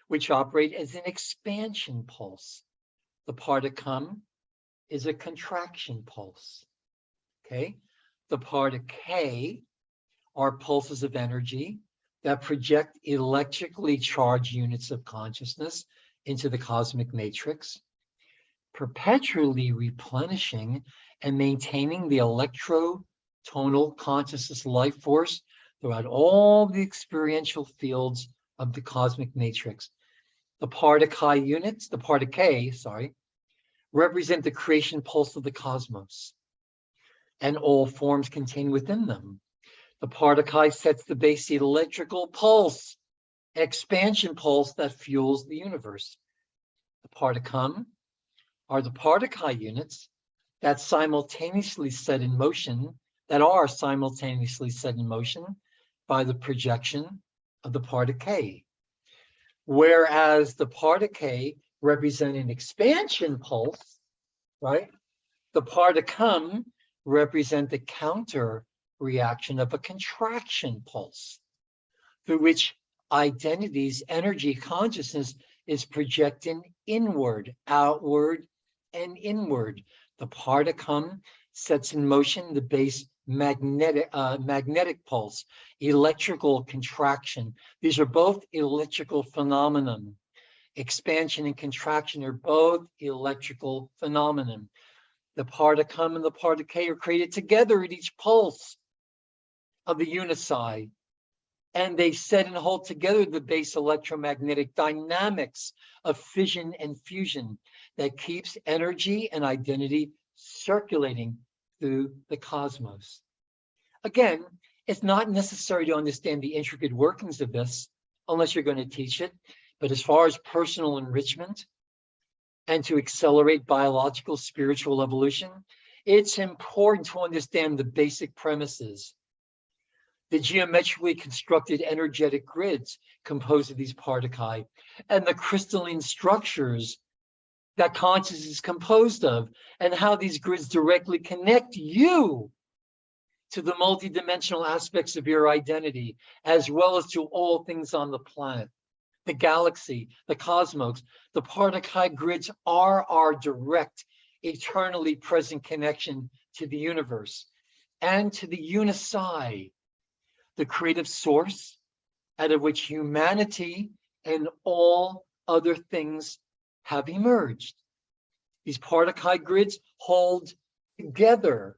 which operate as an expansion pulse. The particum is a contraction pulse. Okay? The particule are pulses of energy that project electrically charged units of consciousness into the cosmic matrix, perpetually replenishing and maintaining the electrotonal consciousness life force throughout all the experiential fields of the cosmic matrix. The particuli units, the particule, represent the creation pulse of the cosmos and all forms contained within them. The particuli sets the base electrical pulse, expansion pulse that fuels the universe. The particum are the particuli units that are simultaneously set in motion by the projection of the particule. Whereas the particule represent an expansion pulse, right? The particum represent the counter reaction of a contraction pulse through which identity's energy consciousness is projecting inward, outward, and inward. The particum sets in motion the base magnetic pulse, electrical contraction. These are both electrical phenomenon. Expansion and contraction are both electrical phenomenon. The particum and the particule are created together at each pulse of the unici, and they set and hold together the base electromagnetic dynamics of fission and fusion that keeps energy and identity circulating through the cosmos. Again, it's not necessary to understand the intricate workings of this unless you're going to teach it, but as far as personal enrichment and to accelerate biological spiritual evolution, it's important to understand the basic premises. The geometrically constructed energetic grids composed of these particuli and the crystalline structures that consciousness is composed of, and how these grids directly connect you to the multidimensional aspects of your identity, as well as to all things on the planet, the galaxy, the cosmos. The particuli grids are our direct, eternally present connection to the universe and to the unici, the creative source out of which humanity and all other things have emerged. These particuli grids hold together.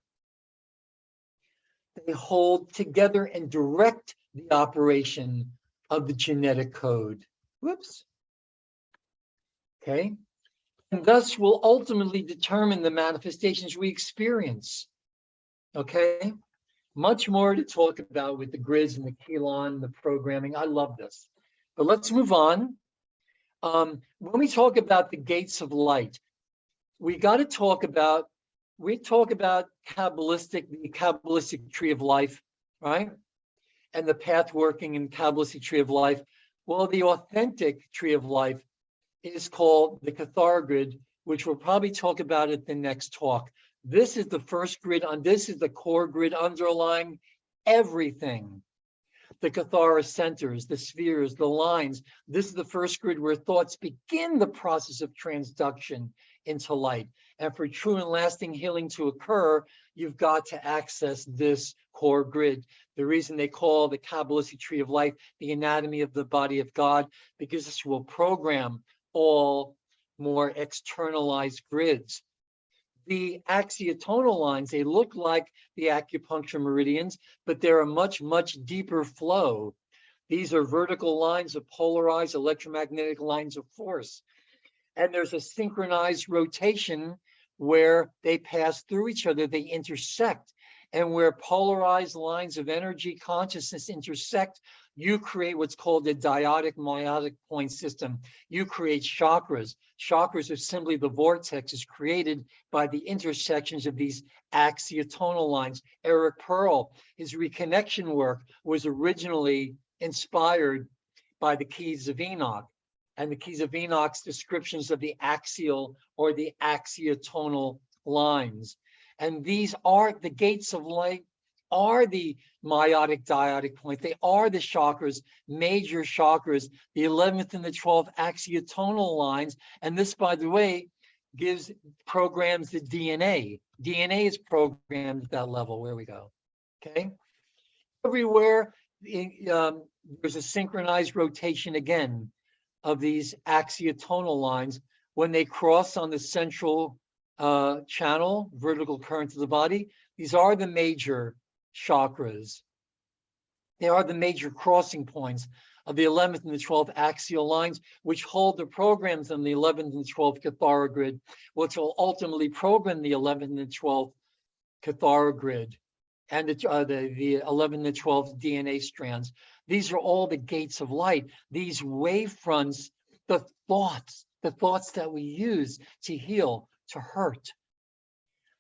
They hold together and direct the operation of the genetic code. Whoops. Okay. And thus will ultimately determine the manifestations we experience. Okay. Much more to talk about with the grids and the Kelon, the programming. I love this. But let's move on. When we talk about the gates of light, we talk about the Kabbalistic tree of life, right? And the path working in Kabbalistic tree of life. Well, the authentic tree of life is called the Cathar Grid, which we'll probably talk about at the next talk. This is the first grid this is the core grid underlying everything. The Cathar centers, the spheres, the lines. This is the first grid where thoughts begin the process of transduction into light. And for true and lasting healing to occur, you've got to access this core grid. The reason they call the Kabbalistic tree of life the anatomy of the body of God, because this will program all more externalized grids. The axiotonal lines, they look like the acupuncture meridians, but they're a much, much deeper flow. These are vertical lines of polarized electromagnetic lines of force. And there's a synchronized rotation where they pass through each other, they intersect. And where polarized lines of energy consciousness intersect, you create what's called a dyadic meiotic point system. You create chakras. Chakras are simply the vortexes created by the intersections of these axiotonal lines. Eric Pearl, his reconnection work was originally inspired by the Keys of Enoch, and the Keys of Enoch's descriptions of the axial or the axiotonal lines. And these are the gates of light, are the meiotic dyadic point. They are the chakras, major chakras, the 11th and the 12th axiotonal lines. And this, by the way, programs the DNA. DNA is programmed at that level. Where we go. Okay. Everywhere there's a synchronized rotation again of these axiotonal lines. When they cross on the central channel, vertical current of the body, these are the major chakras. They are the major crossing points of the 11th and the 12th axial lines, which hold the programs on the 11th and 12th Cathar Grid, which will ultimately program the 11th and the 12th Cathar Grid and the 11th and the 12th DNA strands. These are all the gates of light. These wave fronts, the thoughts that we use to heal, to hurt,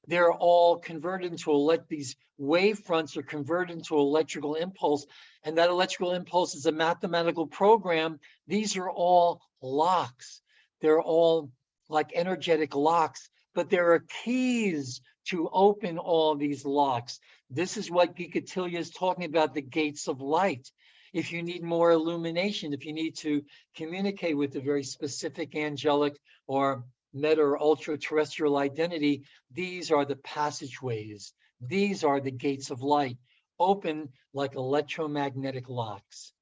they're all converted into these wave fronts are converted into electrical impulse, and that electrical impulse is a mathematical program. These are all locks. They're all like energetic locks, but there are keys to open all these locks. This is what Gikatilia is talking about, the gates of light. If you need more illumination, if you need to communicate with a very specific angelic or meta or ultra terrestrial identity, these are the passageways. These are the gates of light, open like electromagnetic locks.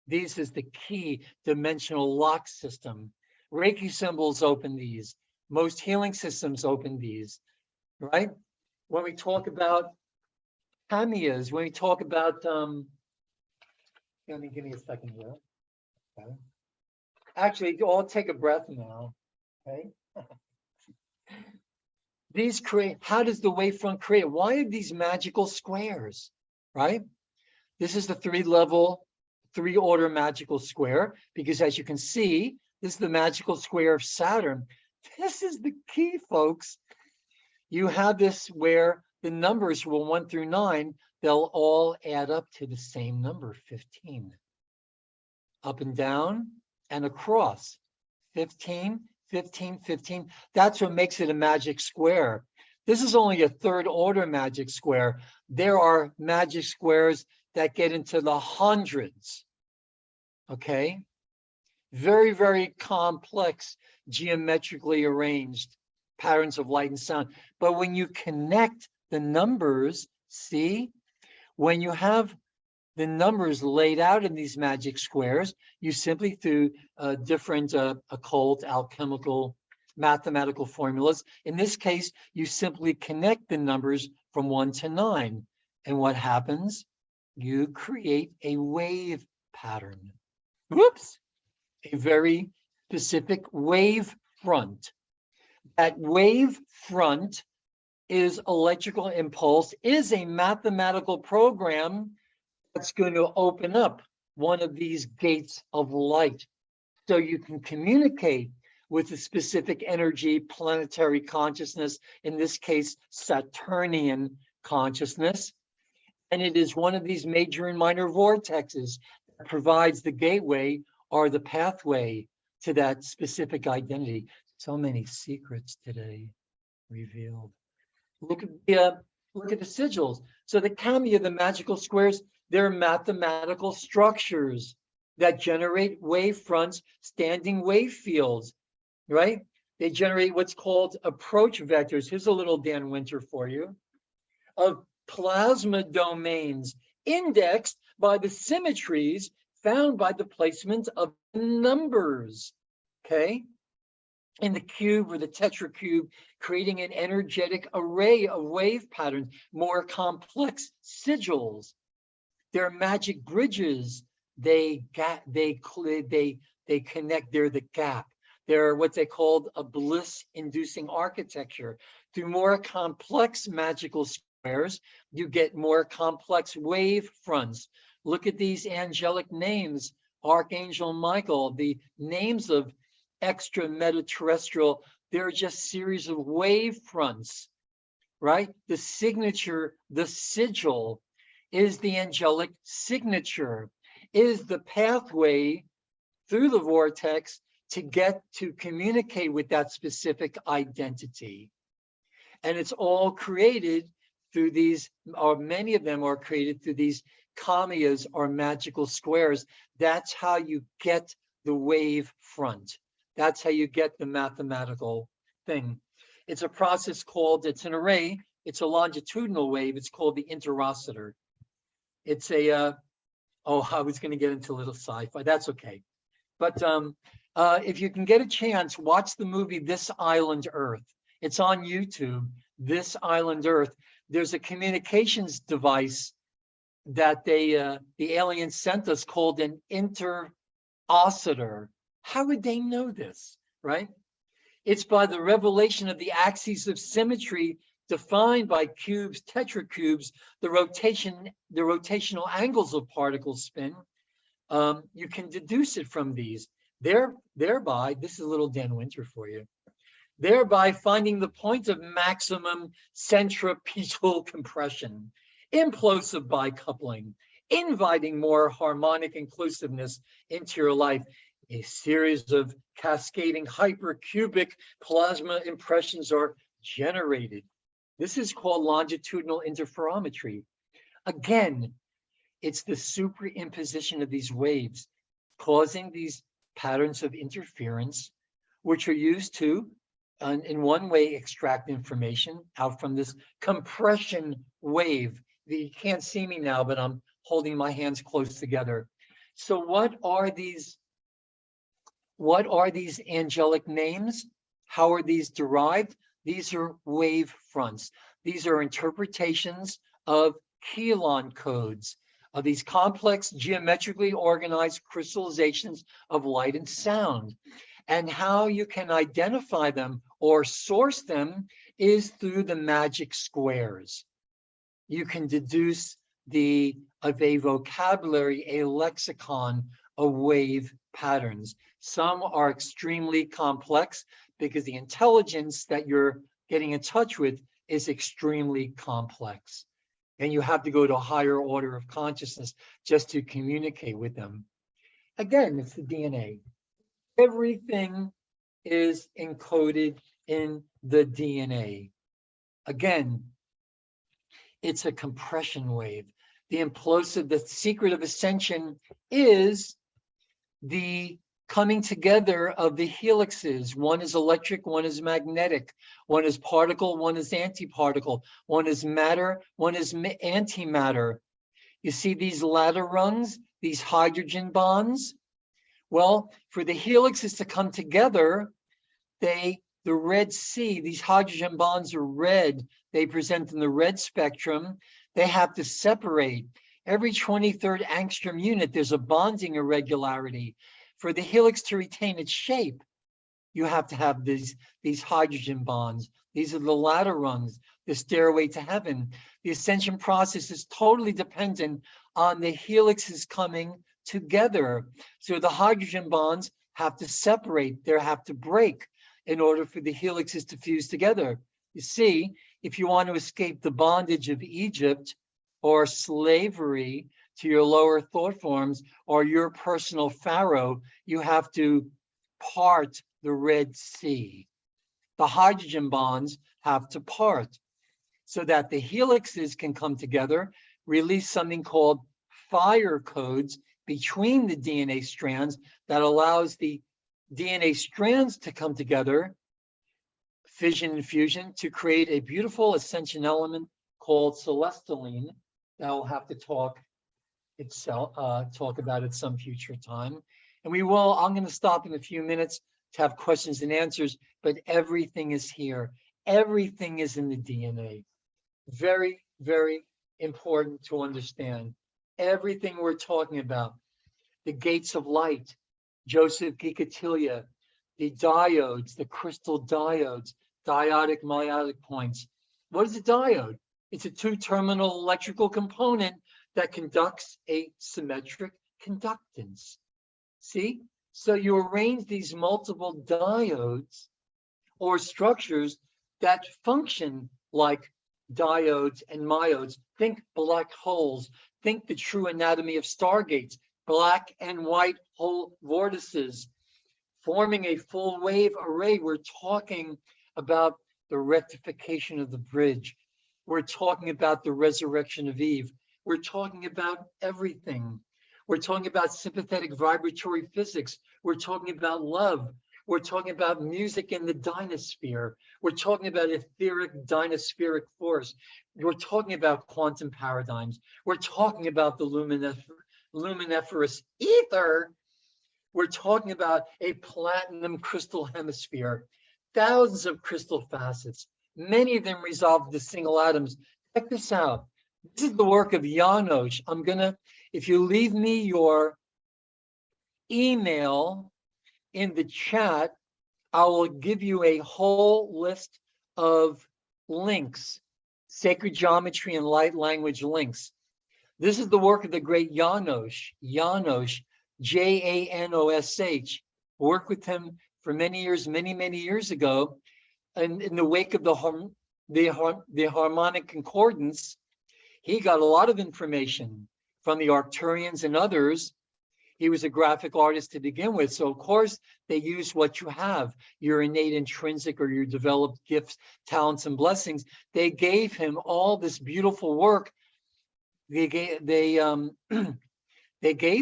This is the key dimensional lock system. Reiki symbols open these. Most healing systems open these, right? When we talk about kamiyas, when we talk about, give me a second here. Okay. Actually, all take a breath now, okay? These create, how does the wavefront create? Why are these magical squares, right? This is the three order magical square, because as you can see, this is the magical square of Saturn. This is the key, folks. You have this where the numbers from 1 through 9, they'll all add up to the same number, 15. Up and down and across, 15, 15, 15. That's what makes it a magic square. This is only a third order magic square. There are magic squares that get into the hundreds, okay? Very, very complex, geometrically arranged patterns of light and sound. But when you connect the numbers, see, when you have the numbers laid out in these magic squares, you simply, through different occult, alchemical, mathematical formulas, in this case, you simply connect the numbers from 1 to 9. And what happens? You create a wave pattern. Whoops! A very specific wave front. That wave front is electrical impulse, is a mathematical program that's going to open up one of these gates of light. So you can communicate with a specific energy, planetary consciousness, in this case, Saturnian consciousness. And it is one of these major and minor vortexes that provides the gateway or the pathway to that specific identity. So many secrets today revealed. Look at the sigils. So the kami, the magical squares, they're mathematical structures that generate wave fronts, standing wave fields, right? They generate what's called approach vectors. Here's a little Dan Winter for you, of plasma domains indexed by the symmetries found by the placement of numbers, okay? In the cube or the tetracube, creating an energetic array of wave patterns, more complex sigils. They're magic bridges. They connect. They're the gap. They're what they called a bliss-inducing architecture. Through more complex magical squares, you get more complex wave fronts. Look at these angelic names: Archangel Michael, the names of extra metaterrestrial. They're just series of wave fronts, right? The signature, the sigil, is the angelic signature, is the pathway through the vortex to get to communicate with that specific identity. And it's all created through these, or many of them are created through these kamiyas or magical squares. That's how you get the wave front. That's how you get the mathematical thing. It's a process called, it's an array, it's a longitudinal wave. It's called the interocitor. It's a, I was going to get into a little sci-fi. That's okay. But if you can get a chance, watch the movie This Island Earth. It's on YouTube, This Island Earth. There's a communications device that the aliens sent us called an interocitor. How would they know this, right? It's by the revelation of the axes of symmetry defined by cubes, tetracubes, the rotational angles of particle spin. You can deduce it from these. Thereby, this is a little Dan Winter for you, thereby finding the point of maximum centripetal compression, implosive bicoupling, inviting more harmonic inclusiveness into your life. A series of cascading hypercubic plasma impressions are generated. This is called longitudinal interferometry. Again, it's the superimposition of these waves causing these patterns of interference, which are used to, in one way, extract information out from this compression wave. You can't see me now, but I'm holding my hands close together. So what are these angelic names? How are these derived? These are wave fronts. These are interpretations of Kelon codes, of these complex geometrically organized crystallizations of light and sound. And how you can identify them or source them is through the magic squares. You can deduce of a vocabulary, a lexicon of wave patterns. Some are extremely complex because the intelligence that you're getting in touch with is extremely complex. And you have to go to a higher order of consciousness just to communicate with them. Again, it's the DNA. Everything is encoded in the DNA. Again, it's a compression wave. The implosive, the secret of ascension is the coming together of the helixes. One is electric, one is magnetic, one is particle, one is antiparticle, one is matter, one is antimatter. You see these ladder rungs, these hydrogen bonds? Well, for the helixes to come together, the red C, these hydrogen bonds are red. They present in the red spectrum. They have to separate. Every 23rd angstrom unit, there's a bonding irregularity. For the helix to retain its shape, you have to have these hydrogen bonds. These are the ladder rungs, the stairway to heaven. The ascension process is totally dependent on the helixes coming together. So the hydrogen bonds have to separate, they have to break in order for the helixes to fuse together. You see, if you want to escape the bondage of Egypt or slavery to your lower thought forms or your personal pharaoh, you have to part the Red Sea. The hydrogen bonds have to part so that the helixes can come together, release something called fire codes between the DNA strands that allows the DNA strands to come together, fission and fusion, to create a beautiful ascension element called celestaline that I'll have to talk about at some future time. And I'm going to stop in a few minutes to have questions and answers, but everything is here. Everything is in the DNA. Very, very important to understand. Everything we're talking about, the gates of light, Joseph Gikatilia, the diodes, the crystal diodes, diodic meiotic points. What is a diode? It's a two-terminal electrical component that conducts a symmetric conductance. See? So you arrange these multiple diodes or structures that function like diodes and myodes. Think black holes. Think the true anatomy of stargates, black and white hole vortices, forming a full wave array. We're talking about the rectification of the bridge. We're talking about the resurrection of Eve. We're talking about everything. We're talking about sympathetic vibratory physics. We're talking about love. We're talking about music in the dynasphere. We're talking about etheric dynasphere force. We're talking about quantum paradigms. We're talking about the luminiferous ether. We're talking about a platinum crystal hemisphere, thousands of crystal facets, many of them resolved to single atoms. Check this out. This is the work of Janos. If you leave me your email in the chat, I will give you a whole list of links, sacred geometry and light language links. This is the work of the great Janos, Janosh. Worked with him for many years, many years ago. And in the wake of the harmonic concordance, he got a lot of information from the Arcturians and others. He was a graphic artist to begin with. So of course they use what you have, your innate intrinsic or your developed gifts, talents, and blessings. They gave him all this beautiful work. They gave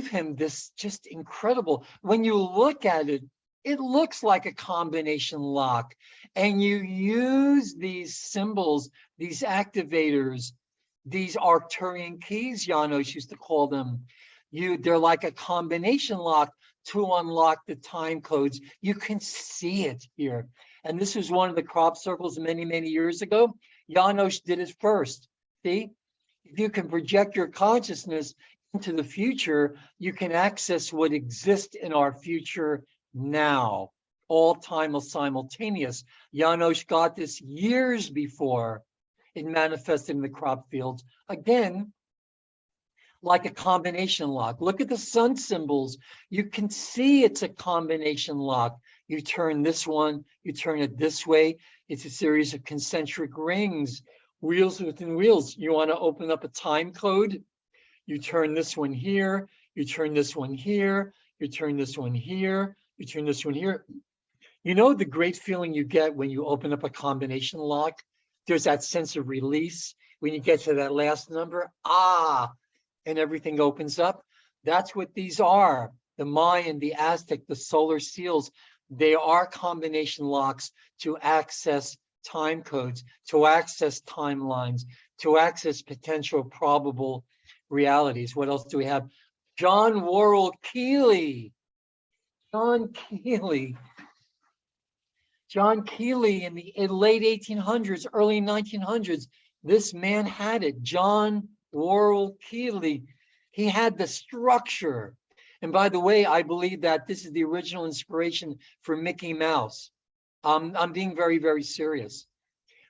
him this just incredible. When you look at it, it looks like a combination lock. And you use these symbols, these activators, these Arcturian keys, Janos used to call them. They're like a combination lock to unlock the time codes. You can see it here. And this was one of the crop circles many years ago. Janos did it first. See, if you can project your consciousness into the future, you can access what exists in our future now. All time is simultaneous. Janos got this years before it manifested in the crop fields. Again, like a combination lock. Look at the sun symbols. You can see it's a combination lock. You turn this one, you turn it this way. It's a series of concentric rings, wheels within wheels. You want to open up a time code? You turn this one here, you turn this one here, you turn this one here, you turn this one here. You know the great feeling you get when you open up a combination lock? There's that sense of release when you get to that last number, and everything opens up. That's what these are. The Mayan, the Aztec, the solar seals, they are combination locks to access time codes, to access timelines, to access potential probable realities. What else do we have? John Worrell Keeley. John Keeley in the late 1800s, early 1900s, this man had it. John Worrell Keeley. He had the structure. And by the way, I believe that this is the original inspiration for Mickey Mouse. I'm being very serious.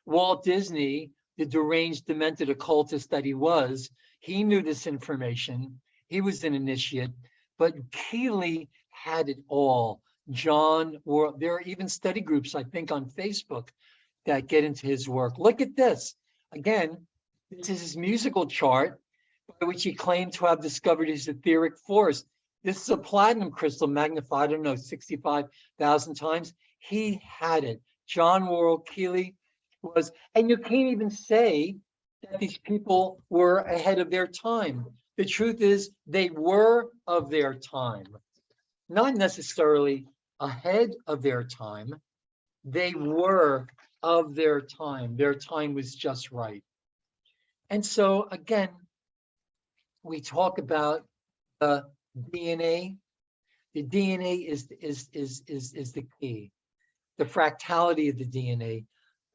Walt Disney, the deranged, demented occultist that he knew this information. He was an initiate, but Keeley had it all. John, or there are even study groups, I think, on Facebook that get into his work. Look at this. Again, this is his musical chart by which he claimed to have discovered his etheric force. This is a platinum crystal magnified, I don't know, 65,000 times. He had it. John Worrell Keeley was, and you can't even say that these people were ahead of their time. The truth is, they were of their time, not necessarily ahead of their time. They were of their time. Their time was just right. And so, again, we talk about the DNA. The DNA is the key. The fractality of the DNA.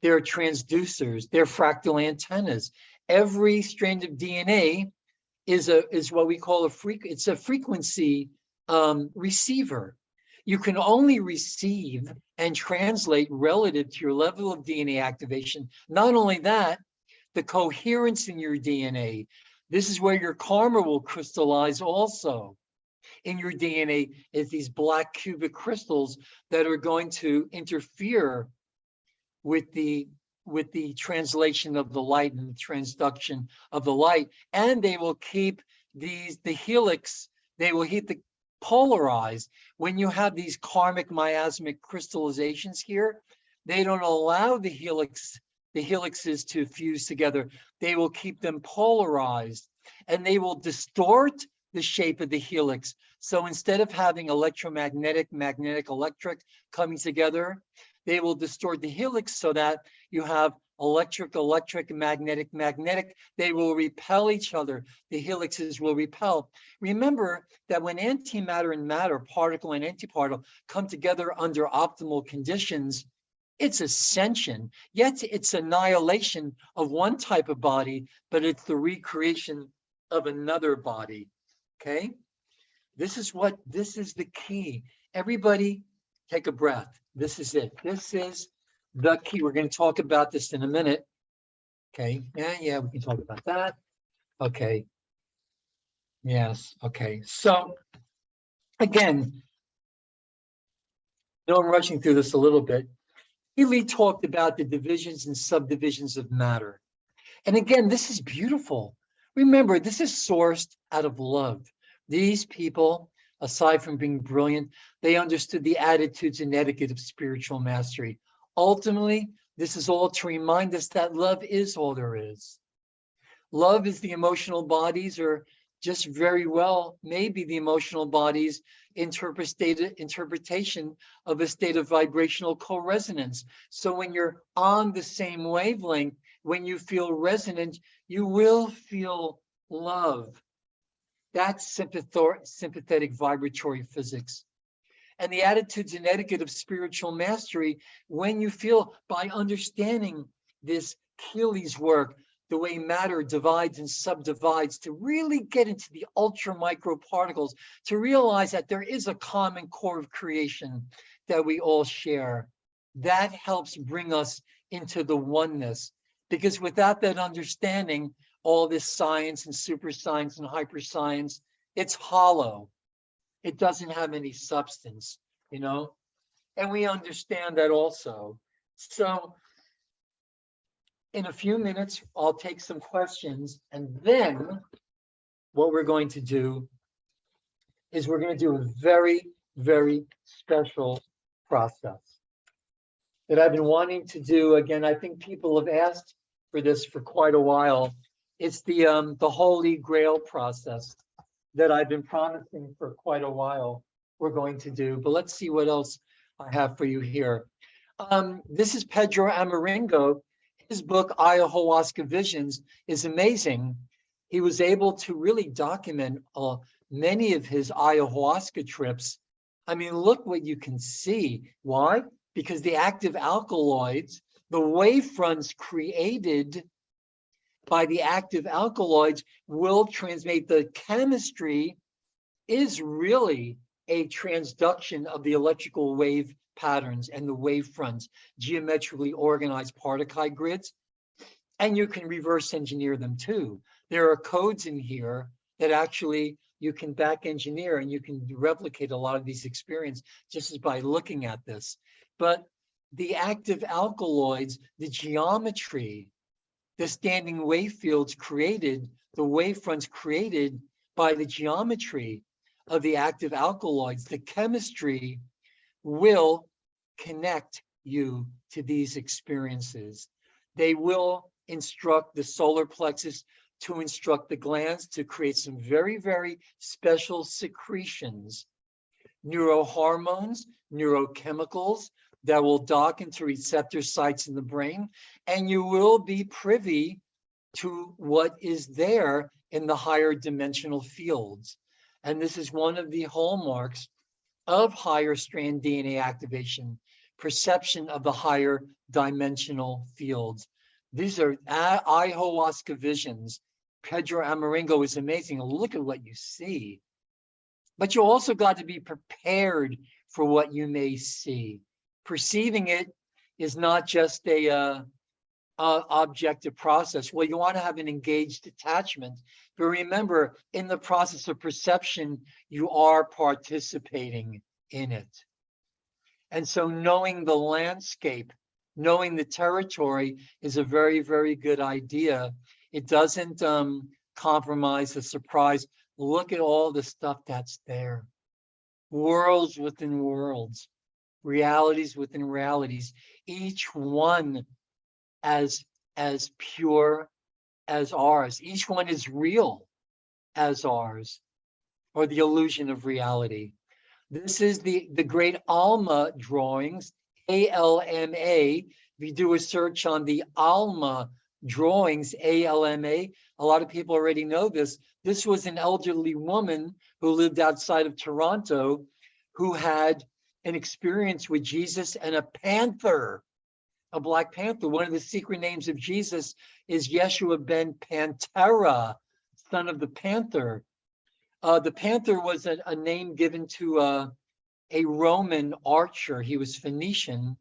They're transducers. They're fractal antennas. Every strand of DNA is what we call it's a frequency receiver. You can only receive and translate relative to your level of DNA activation. Not only that, the coherence in your DNA. This is where your karma will crystallize also. In your DNA is these black cubic crystals that are going to interfere with the translation of the light and the transduction of the light, and they will keep the helix, they will keep the polarized. When you have these karmic miasmic crystallizations here, they don't allow the helixes to fuse together. They will keep them polarized, and they will distort the shape of the helix. So instead of having electromagnetic, magnetic, electric coming together, they will distort the helix so that you have electric, electric, magnetic, magnetic. They will repel each other. The helixes will repel. Remember that when antimatter and matter, particle and antiparticle, come together under optimal conditions, it's ascension. Yet it's annihilation of one type of body, but it's the recreation of another body. Okay? This is the key. Everybody take a breath. This is it. This is the key. We're going to talk about this in a minute. Okay. Yeah, we can talk about that. Okay. Yes. Okay. So again, I'm rushing through this a little bit. Healy talked about the divisions and subdivisions of matter. And again, this is beautiful. Remember, this is sourced out of love. These people, aside from being brilliant, they understood the attitudes and etiquette of spiritual mastery. Ultimately, this is all to remind us that love is all there is. Love is the emotional bodies, or just very well, maybe the emotional bodies interpretation of a state of vibrational co-resonance. So when you're on the same wavelength, when you feel resonant, you will feel love. That's sympathetic vibratory physics. And the attitudes and etiquette of spiritual mastery, when you feel, by understanding this Keely's work, the way matter divides and subdivides, to really get into the ultra micro particles, to realize that there is a common core of creation that we all share. That helps bring us into the oneness, because without that understanding, all this science and super science and hyper science, it's hollow. It doesn't have any substance, and we understand that also. So in a few minutes, I'll take some questions, and then what we're going to do is we're going to do a very, very special process that I've been wanting to do. Again, I think people have asked for this for quite a while. It's the Holy Grail process that I've been promising for quite a while we're going to do. But let's see what else I have for you here. This is Pedro Amaringo. His book, Ayahuasca Visions, is amazing. He was able to really document many of his ayahuasca trips. I mean, look what you can see. Why? Because the active alkaloids, the wavefronts created by the active alkaloids, will transmit. The chemistry is really a transduction of the electrical wave patterns and the wavefronts, geometrically organized Cathar grids. And you can reverse engineer them too. There are codes in here that actually you can back engineer and you can replicate a lot of these experiences just by looking at this. But the active alkaloids, the geometry, the standing wave fields created, the wavefronts created by the geometry of the active alkaloids, the chemistry will connect you to these experiences. They will instruct the solar plexus to instruct the glands to create some very, very special secretions, neurohormones, neurochemicals that will dock into receptor sites in the brain, and you will be privy to what is there in the higher dimensional fields. And this is one of the hallmarks of higher strand DNA activation, perception of the higher dimensional fields. These are ayahuasca visions. Pedro Amaringo is amazing. Look at what you see. But you also got to be prepared for what you may see. Perceiving it is not just a objective process. Well, you want to have an engaged attachment, but remember, in the process of perception, you are participating in it. And so knowing the landscape, knowing the territory is a very, very good idea. It doesn't compromise the surprise. Look at all the stuff that's there. Worlds within worlds, realities within realities, each one as pure as ours. Each one is real as ours, or the illusion of reality. This is the great Alma drawings, ALMA. If you do a search on the Alma drawings, ALMA, a lot of people already know this. This was an elderly woman who lived outside of Toronto who had an experience with Jesus and a panther, a black panther. One of the secret names of Jesus is Yeshua ben Pantera, son of the panther. The panther was a name given to a Roman archer. He was Phoenician,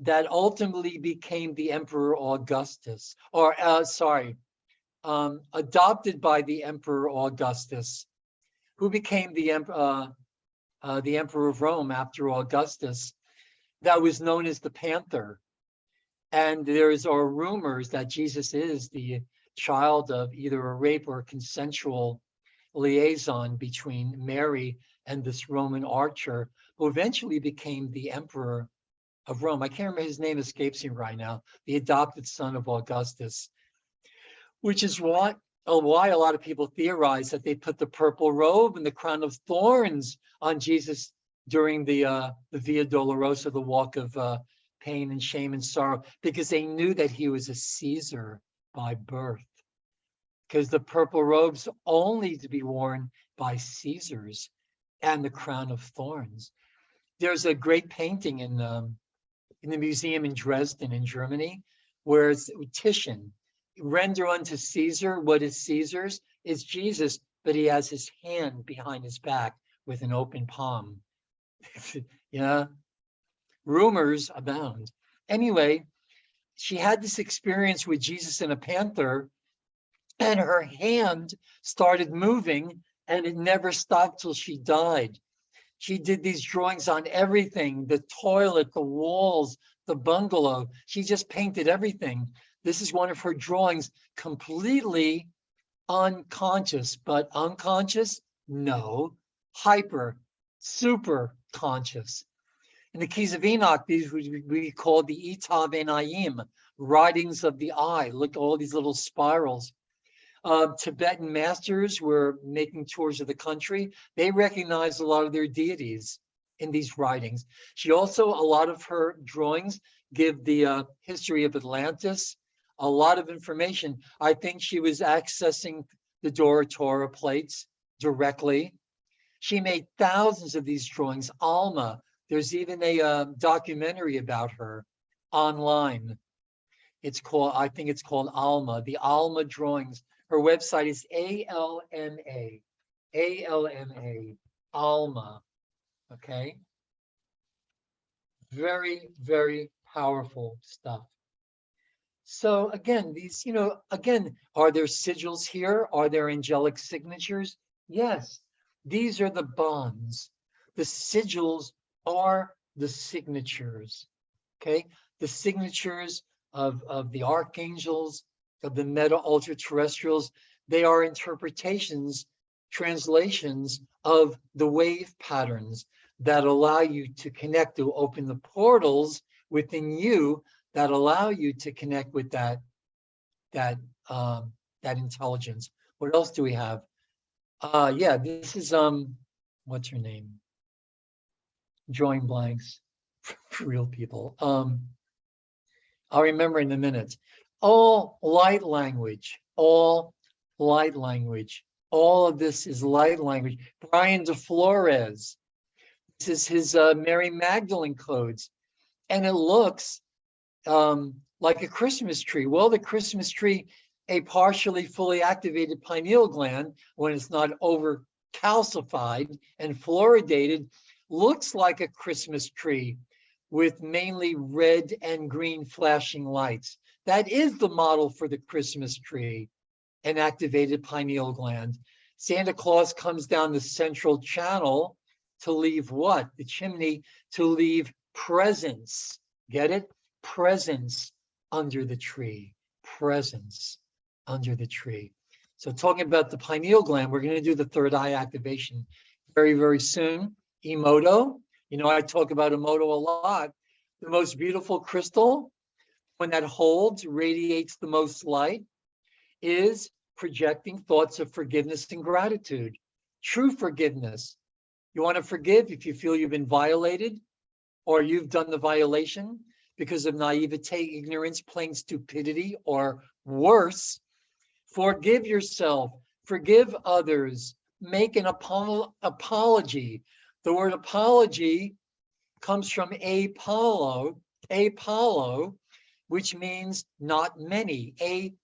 that ultimately became the Emperor Augustus, or adopted by the Emperor Augustus, who became the Emperor of Rome after Augustus. That was known as the Panther. And are rumors that Jesus is the child of either a rape or a consensual liaison between Mary and this Roman archer, who eventually became the Emperor of Rome. I can't remember, his name escapes me right now, the adopted son of Augustus, which is why a lot of people theorize that they put the purple robe and the crown of thorns on Jesus during the Via Dolorosa, the walk of pain and shame and sorrow, because they knew that he was a Caesar by birth. Because the purple robes only to be worn by Caesars, and the crown of thorns. There's a great painting in the museum in Dresden in Germany, where it's Titian, render unto Caesar what is Caesar's. It's Jesus, but he has his hand behind his back with an open palm. Yeah, rumors abound. Anyway, she had this experience with Jesus and a panther, and her hand started moving, and it never stopped till she died. She did these drawings on everything, the toilet, the walls, the bungalow. She just painted everything. This is one of her drawings, completely unconscious, but unconscious? No, hyper, super conscious. In the Keys of Enoch, these would be called the Itav Enayim, writings of the eye. Look at all these little spirals. Tibetan masters were making tours of the country. They recognized a lot of their deities in these writings. She also, a lot of her drawings give the history of Atlantis, a lot of information. I think she was accessing the Dora Torah plates directly. She made thousands of these drawings. Alma, there's even a documentary about her online. It's called, I think it's called Alma, the Alma drawings. Her website is ALMA, Alma, okay? Very, very powerful stuff. So again, these, again, are there sigils here? Are there angelic signatures? Yes, these are the bonds. The sigils are the signatures. Okay, the signatures of the archangels, of the meta ultra terrestrials, they are interpretations, translations of the wave patterns that allow you to connect, to open the portals within you that allow you to connect with that that intelligence. What else do we have? Yeah, this is what's her name? Drawing blanks for real people. I'll remember in a minute. All light language, all light language. All of this is light language. Brian de Flores, this is his Mary Magdalene codes. And it looks like a Christmas tree. Well, the Christmas tree, a partially fully activated pineal gland, when it's not over calcified and fluoridated, looks like a Christmas tree with mainly red and green flashing lights. That is the model for the Christmas tree, an activated pineal gland. Santa Claus comes down the central channel to leave what? The chimney, to leave presents. Get it? Presence under the tree. Presence under the tree. So talking about the pineal gland, we're going to do the third eye activation very, very soon. Emoto, you know, I talk about Emoto a lot. The most beautiful crystal, when that holds, radiates the most light, is projecting thoughts of forgiveness and gratitude. True forgiveness. You want to forgive if you feel you've been violated or you've done the violation because of naivete, ignorance, plain stupidity, or worse. Forgive yourself, forgive others, make an apology. The word apology comes from apollo, which means not many.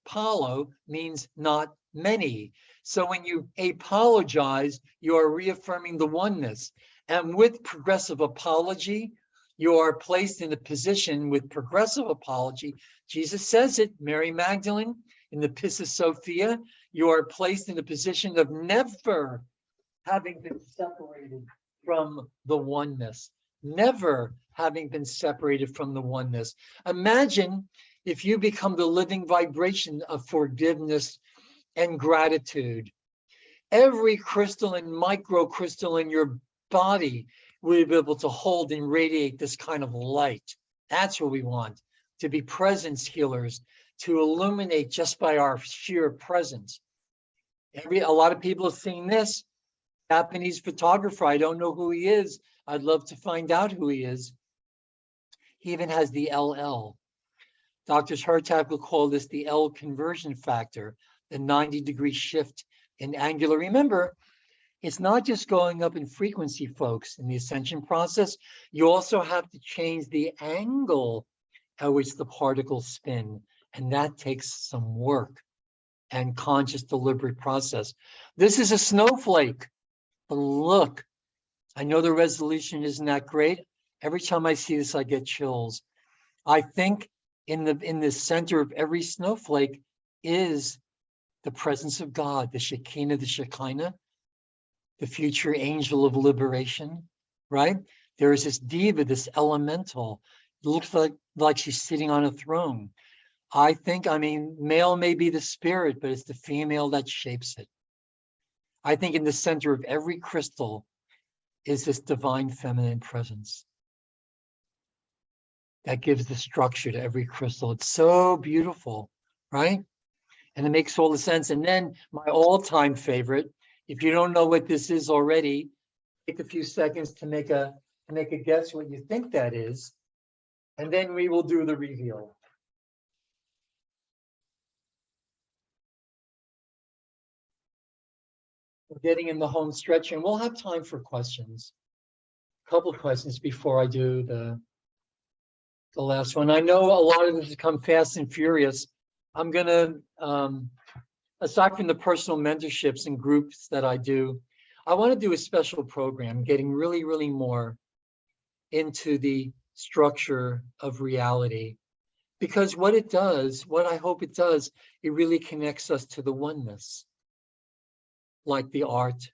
Apollo means not many. So when you apologize, you are reaffirming the oneness. And with progressive apology, you are placed in a position with progressive apology. Jesus says it, Mary Magdalene, in the Pistis Sophia, you are placed in a position of never having been separated from the oneness, never having been separated from the oneness. Imagine if you become the living vibration of forgiveness and gratitude. Every crystal and microcrystal in your body will be able to hold and radiate this kind of light. That's what we want, to be presence healers, to illuminate just by our sheer presence. A lot of people have seen this. Japanese photographer, I don't know who he is. I'd love to find out who he is. He even has the LL. Dr. Hertak will call this the L conversion factor, the 90-degree shift in angular. Remember, it's not just going up in frequency, folks, in the ascension process. You also have to change the angle at which the particles spin, and that takes some work and conscious, deliberate process. This is a snowflake. But look, I know the resolution isn't that great. Every time I see this, I get chills. I think in the center of every snowflake is the presence of God, the Shekinah, the Shekinah, the future angel of liberation, right? There is this diva, this elemental. It looks like she's sitting on a throne. I mean, male may be the spirit, but it's the female that shapes it. I think in the center of every crystal is this divine feminine presence that gives the structure to every crystal. It's so beautiful, right? And it makes all the sense. And then my all-time favorite, if you don't know what this is already, take a few seconds to make a guess what you think that is, and then we will do the reveal. We're getting in the home stretch, and we'll have time for questions. A couple of questions before I do the last one. I know a lot of this has come fast and furious. I'm gonna, aside from the personal mentorships and groups that I do, I want to do a special program, getting really, really more into the structure of reality. Because what it does, what I hope it does, it really connects us to the oneness. like the art,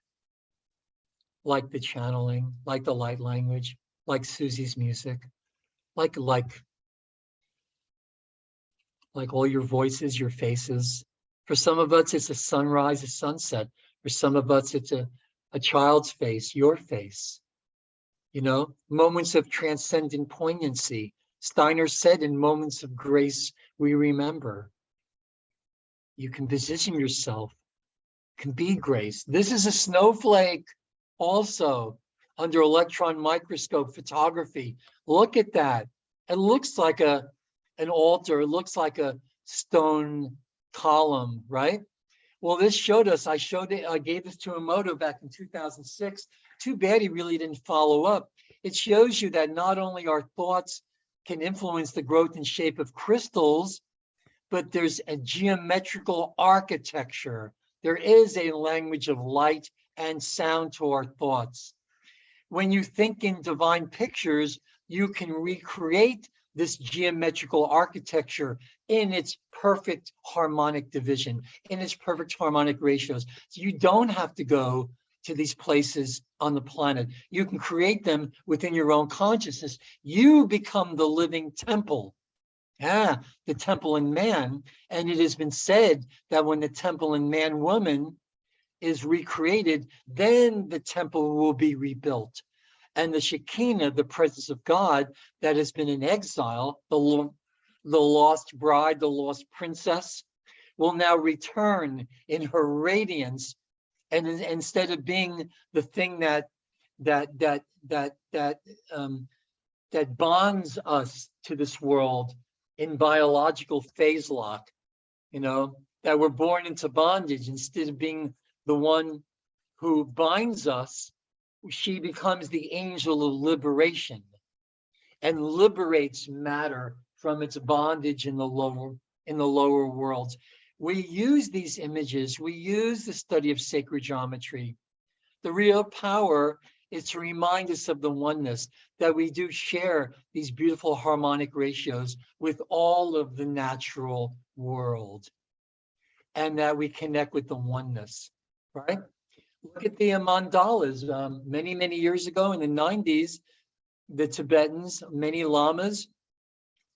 like the channeling, like the light language, like Susie's music, like all your voices, your faces. For some of us, it's a sunrise, a sunset. For some of us, it's a child's face, your face. You know, moments of transcendent poignancy. Steiner said, in moments of grace, we remember. You can position yourself, can be grace. This is a snowflake also under electron microscope photography. Look at that. It looks like an altar. It looks like a stone column, right? Well, this showed us, I gave this to Emoto back in 2006. Too bad he really didn't follow up. It shows you that not only our thoughts can influence the growth and shape of crystals, but there's a geometrical architecture. There is a language of light and sound to our thoughts. When you think in divine pictures, you can recreate this geometrical architecture in its perfect harmonic division, in its perfect harmonic ratios. So you don't have to go to these places on the planet. You can create them within your own consciousness. You become the living temple. The temple in man. And it has been said that when the temple in man woman is recreated, then the temple will be rebuilt. And the Shekinah, the presence of God that has been in exile, the lost bride, the lost princess, will now return in her radiance. And instead of being the thing that bonds us to this world in biological phase lock, you know, that we're born into bondage, instead of being the one who binds us, she becomes the angel of liberation and liberates matter from its bondage in the lower worlds. We use these images, we use the study of sacred geometry. The real power is to remind us of the oneness, that we do share these beautiful harmonic ratios with all of the natural world, and that we connect with the oneness, right? Look at the mandalas. Many, many years ago in the 90s, the Tibetans, many lamas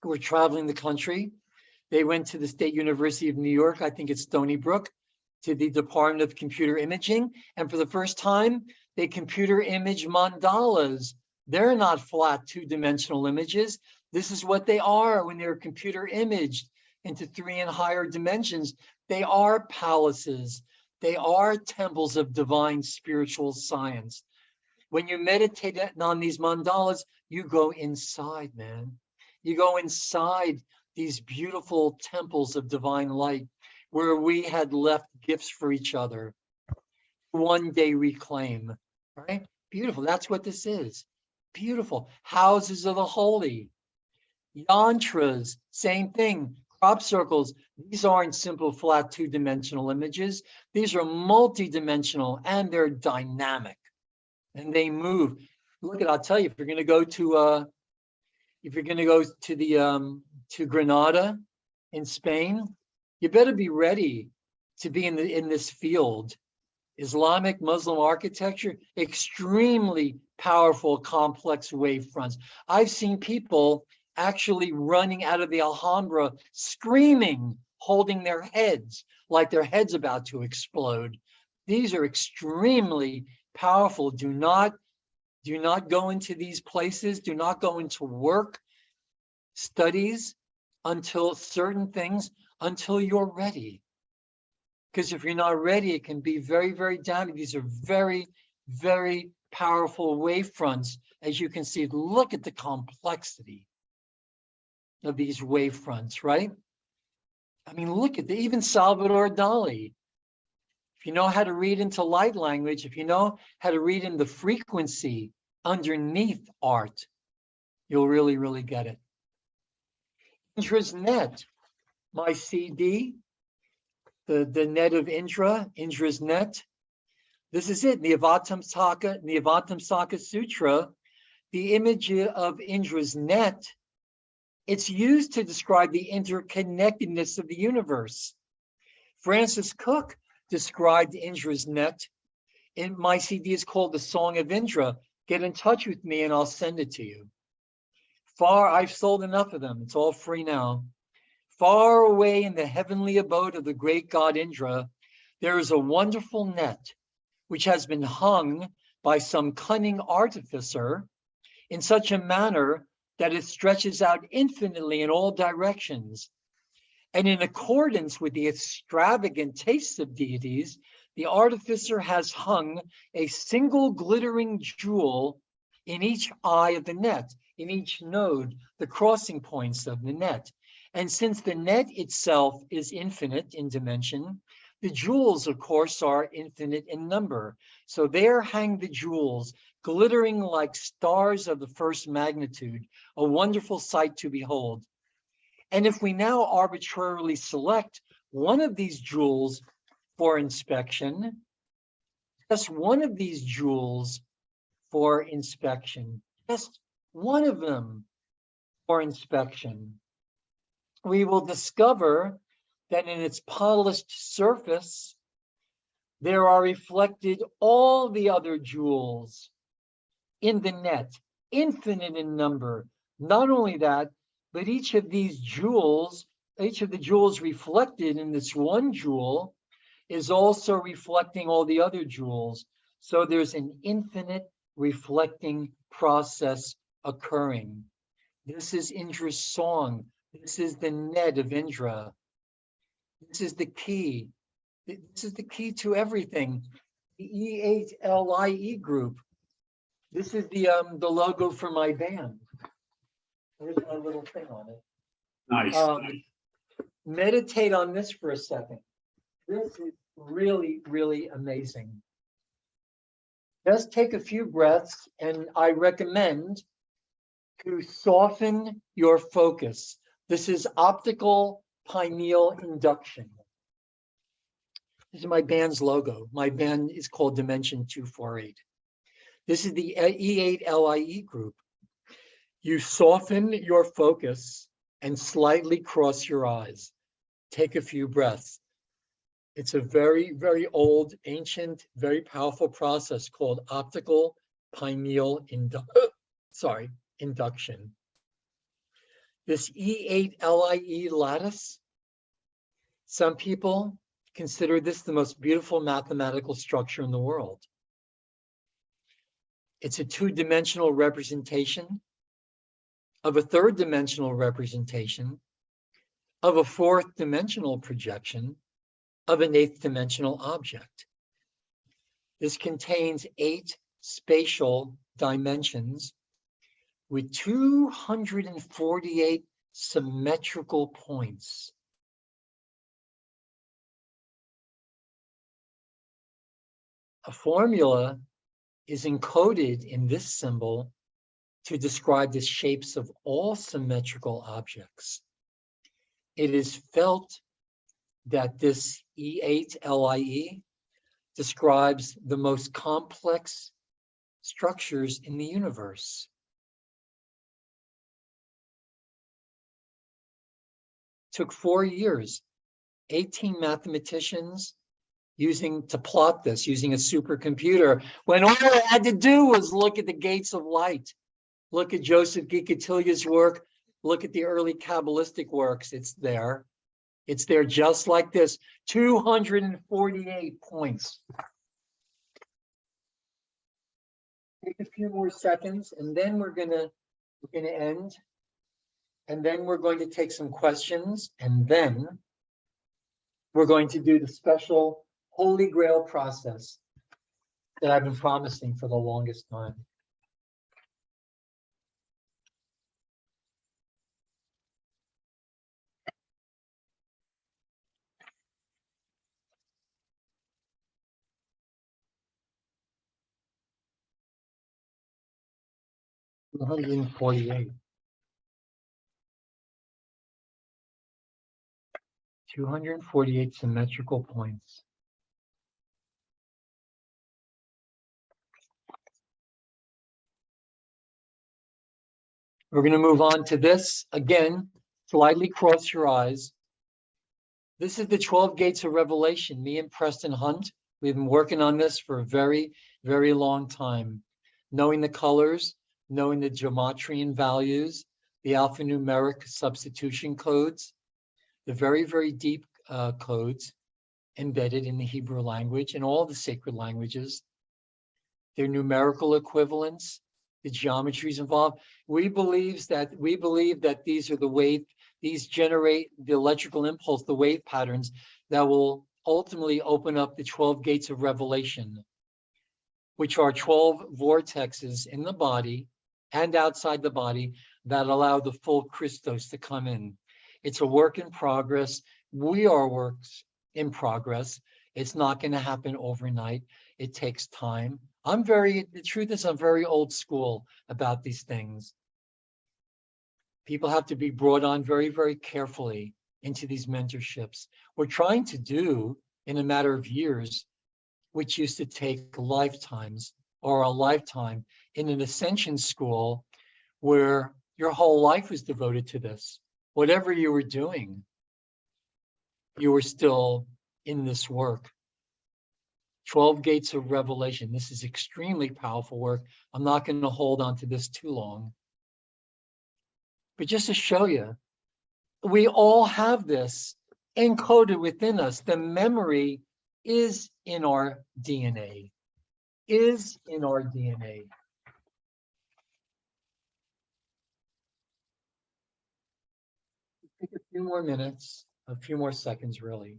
who were traveling the country, they went to the State University of New York, I think it's Stony Brook, to the Department of Computer Imaging. And for the first time, they computer image mandalas. They're not flat two-dimensional images. This is what they are when they're computer imaged into 3 and higher dimensions. They are palaces. They are temples of divine spiritual science. When you meditate on these mandalas, you go inside, man. You go inside these beautiful temples of divine light where we had left gifts for each other. One day reclaim, right? Beautiful. That's what this is. Beautiful. Houses of the holy. Yantras, same thing. Crop circles. These aren't simple flat two-dimensional images. These are multi-dimensional and they're dynamic and they move. Look at, I'll tell you, if you're going to go to to Granada in Spain, you better be ready to be in this field. Islamic Muslim architecture, extremely powerful, complex wave fronts. I've seen people actually running out of the Alhambra, screaming, holding their heads like their head's about to explode. These are extremely powerful. Do not go into these places. Do not go into work, studies, until certain things, until you're ready. Because if you're not ready, it can be very, very damaging. These are very, very powerful wave fronts. As you can see, look at the complexity of these wave fronts, right? I mean, look at even Salvador Dali. If you know how to read into light language, if you know how to read in the frequency underneath art, you'll really, really get it. Indra's net, my CD, the net of Indra's net. This is it, Niyavatamsaka Sutra, the image of Indra's net. It's used to describe the interconnectedness of the universe. Francis Crick described Indra's net. And my CD is called The Song of Indra. Get in touch with me and I'll send it to you. I've sold enough of them. It's all free now. Far away in the heavenly abode of the great god Indra, there is a wonderful net which has been hung by some cunning artificer in such a manner that it stretches out infinitely in all directions. And in accordance with the extravagant tastes of deities, the artificer has hung a single glittering jewel in each eye of the net, in each node, the crossing points of the net. And since the net itself is infinite in dimension, the jewels, of course, are infinite in number. So there hang the jewels, glittering like stars of the first magnitude, a wonderful sight to behold. And if we now arbitrarily select one of these jewels for inspection, just one of these jewels for inspection, just one of them for inspection, we will discover that in its polished surface, there are reflected all the other jewels in the net, infinite in number. Not only that, but each of the jewels reflected in this one jewel is also reflecting all the other jewels. So there's an infinite reflecting process occurring. This is Indra's song. This is the net of Indra. This is the key. This is the key to everything. The E8LIE group. This is the logo for my band. There's my little thing on it. Nice. Meditate on this for a second. This is really, really amazing. Just take a few breaths, and I recommend to soften your focus. This is optical pineal induction. This is my band's logo. My band is called Dimension 248. This is the E8LIE group. You soften your focus and slightly cross your eyes. Take a few breaths. It's a very, very old, ancient, very powerful process called optical pineal induction. This E8LIE lattice, some people consider this the most beautiful mathematical structure in the world. It's a two-dimensional representation of a third-dimensional representation of a fourth-dimensional projection of an eighth-dimensional object. This contains 8 spatial dimensions with 248 symmetrical points. A formula is encoded in this symbol to describe the shapes of all symmetrical objects. It is felt that this E8LIE describes the most complex structures in the universe. It took 4 years, 18 mathematicians to plot this using a supercomputer, when all I had to do was look at the gates of light, look at Joseph Gikatilia's work, look at the early Kabbalistic works. It's there. It's there just like this, 248 points. Take a few more seconds, and then we're gonna end, and then we're going to take some questions, and then we're going to do the special Holy Grail process that I've been promising for the longest time. One 148. 248 symmetrical points. We're going to move on to this. Again, slightly cross your eyes. This is the 12 Gates of Revelation. Me and Preston Hunt, we've been working on this for a very, very long time. Knowing the colors, knowing the geometrian values, the alphanumeric substitution codes, the very, very deep codes embedded in the Hebrew language and all the sacred languages, their numerical equivalents, the geometries involved. We believe that these are these generate the electrical impulse, the wave patterns that will ultimately open up the 12 gates of revelation, which are 12 vortexes in the body and outside the body that allow the full Christos to come in. It's a work in progress. We are works in progress. It's not going to happen overnight. It takes time. The truth is, I'm very old school about these things. People have to be brought on very, very carefully into these mentorships. We're trying to do in a matter of years, which used to take lifetimes or a lifetime in an ascension school where your whole life was devoted to this. Whatever you were doing, you were still in this work. 12 Gates of Revelation. This is extremely powerful work. I'm not going to hold on to this too long. But just to show you, we all have this encoded within us. The memory is in our DNA. Is in our DNA. Take a few more minutes, a few more seconds, really.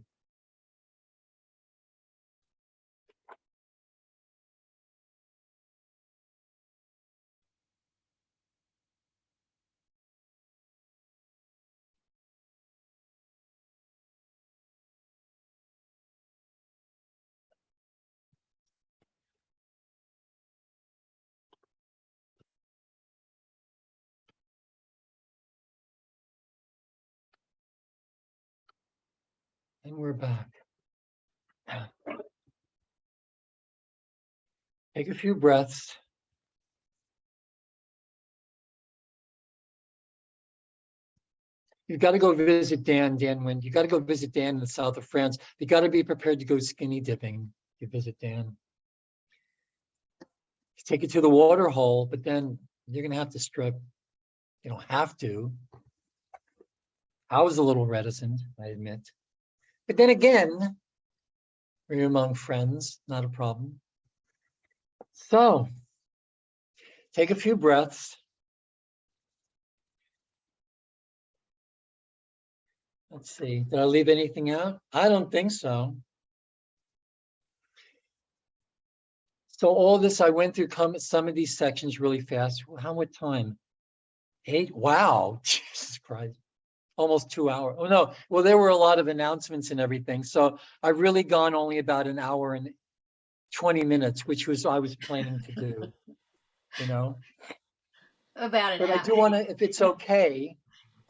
And we're back. Take a few breaths. You've got to go visit Dan when you got to go visit Dan in the south of France. You got to be prepared to go skinny dipping. You visit Dan. You take it to the water hole, but then you're going to have to strip. You don't have to. I was a little reticent, I admit. But then again, we're among friends, not a problem. So, take a few breaths. Let's see, did I leave anything out? I don't think so. So all this, I went through some of these sections really fast. How much time? 8? Wow, Jesus Christ. Almost 2 hours. Oh no, well, there were a lot of announcements and everything. So I've really gone only about an hour and 20 minutes, which was I was planning to do, you know. About an But I hour. do want to, if it's okay,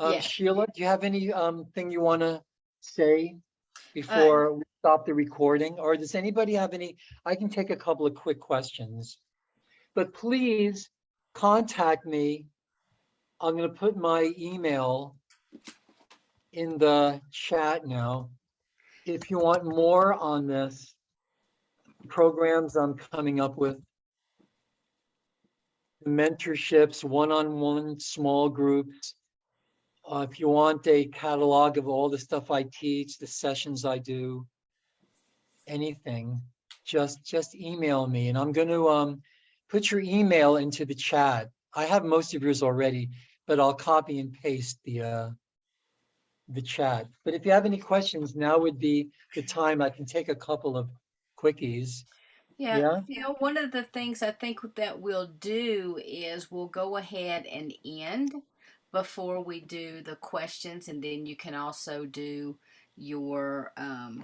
Yes. Sheila, do you have any thing you want to say Uh, before we stop the recording? Or does anybody have any? I can take a couple of quick questions, but please contact me. I'm going to put my email in the chat now. If you want more on this, programs I'm coming up with, mentorships, one-on-one small groups. If you want a catalog of all the stuff I teach, the sessions I do, anything, just email me, and I'm going to put your email into the chat. I have most of yours already, but I'll copy and paste the chat. But if you have any questions, now would be the time. I can take a couple of quickies. Yeah, Yeah. one of the things I think that we'll do is we'll go ahead and end before we do the questions, and then you can also do your Okay.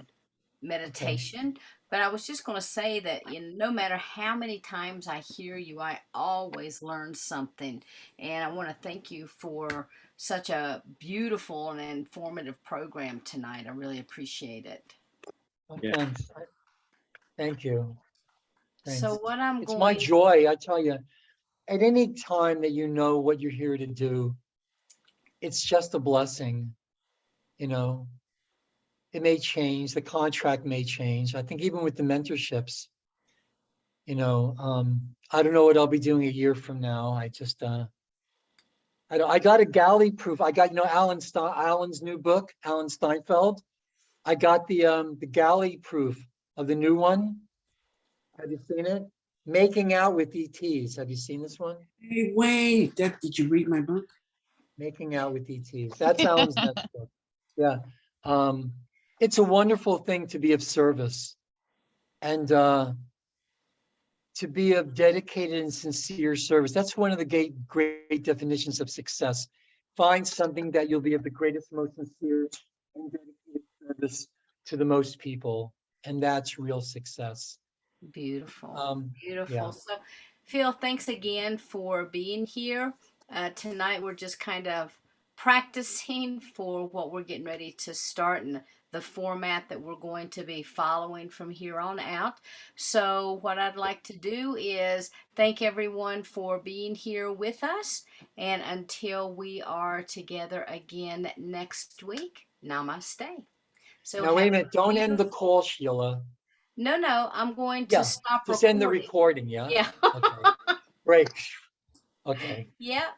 meditation. But I was just going to say that no matter how many times I hear you, I always learn something. And I want to thank you for such a beautiful and informative program tonight. I really appreciate it. Well, Yeah. thanks. Thank you. So Thanks. what I'm It's my going joy. I tell you, at any time that you know what you're here to do, it's just a blessing, you know. it may change. The contract may change. I think even with the mentorships, you know, I don't know what I'll be doing a year from now. I just, I got a galley proof. I got, you know, Alan's new book, Alan Steinfeld. I got the galley proof of the new one. Have you seen it? Making Out with ETs. Have you seen this one? Hey, wait, did you read my book? Making Out with ETs. That's Alan's next book. Yeah. It's a wonderful thing to be of service and to be of dedicated and sincere service. That's one of the great definitions of success. Find something that you'll be of the greatest, most sincere and dedicated service to the most people. And that's real success. Beautiful. Beautiful. Yeah. So, Phil, thanks again for being here. Tonight, we're just kind of practicing for what we're getting ready to start and the format that we're going to be following from here on out. So, what I'd like to do is thank everyone for being here with us. And until we are together again next week, namaste. So, Now, wait a have minute. Don't end the call, Sheila. No, I'm going to Yeah, stop just recording. end the recording, yeah? Yeah. Okay, great. Okay. Yeah.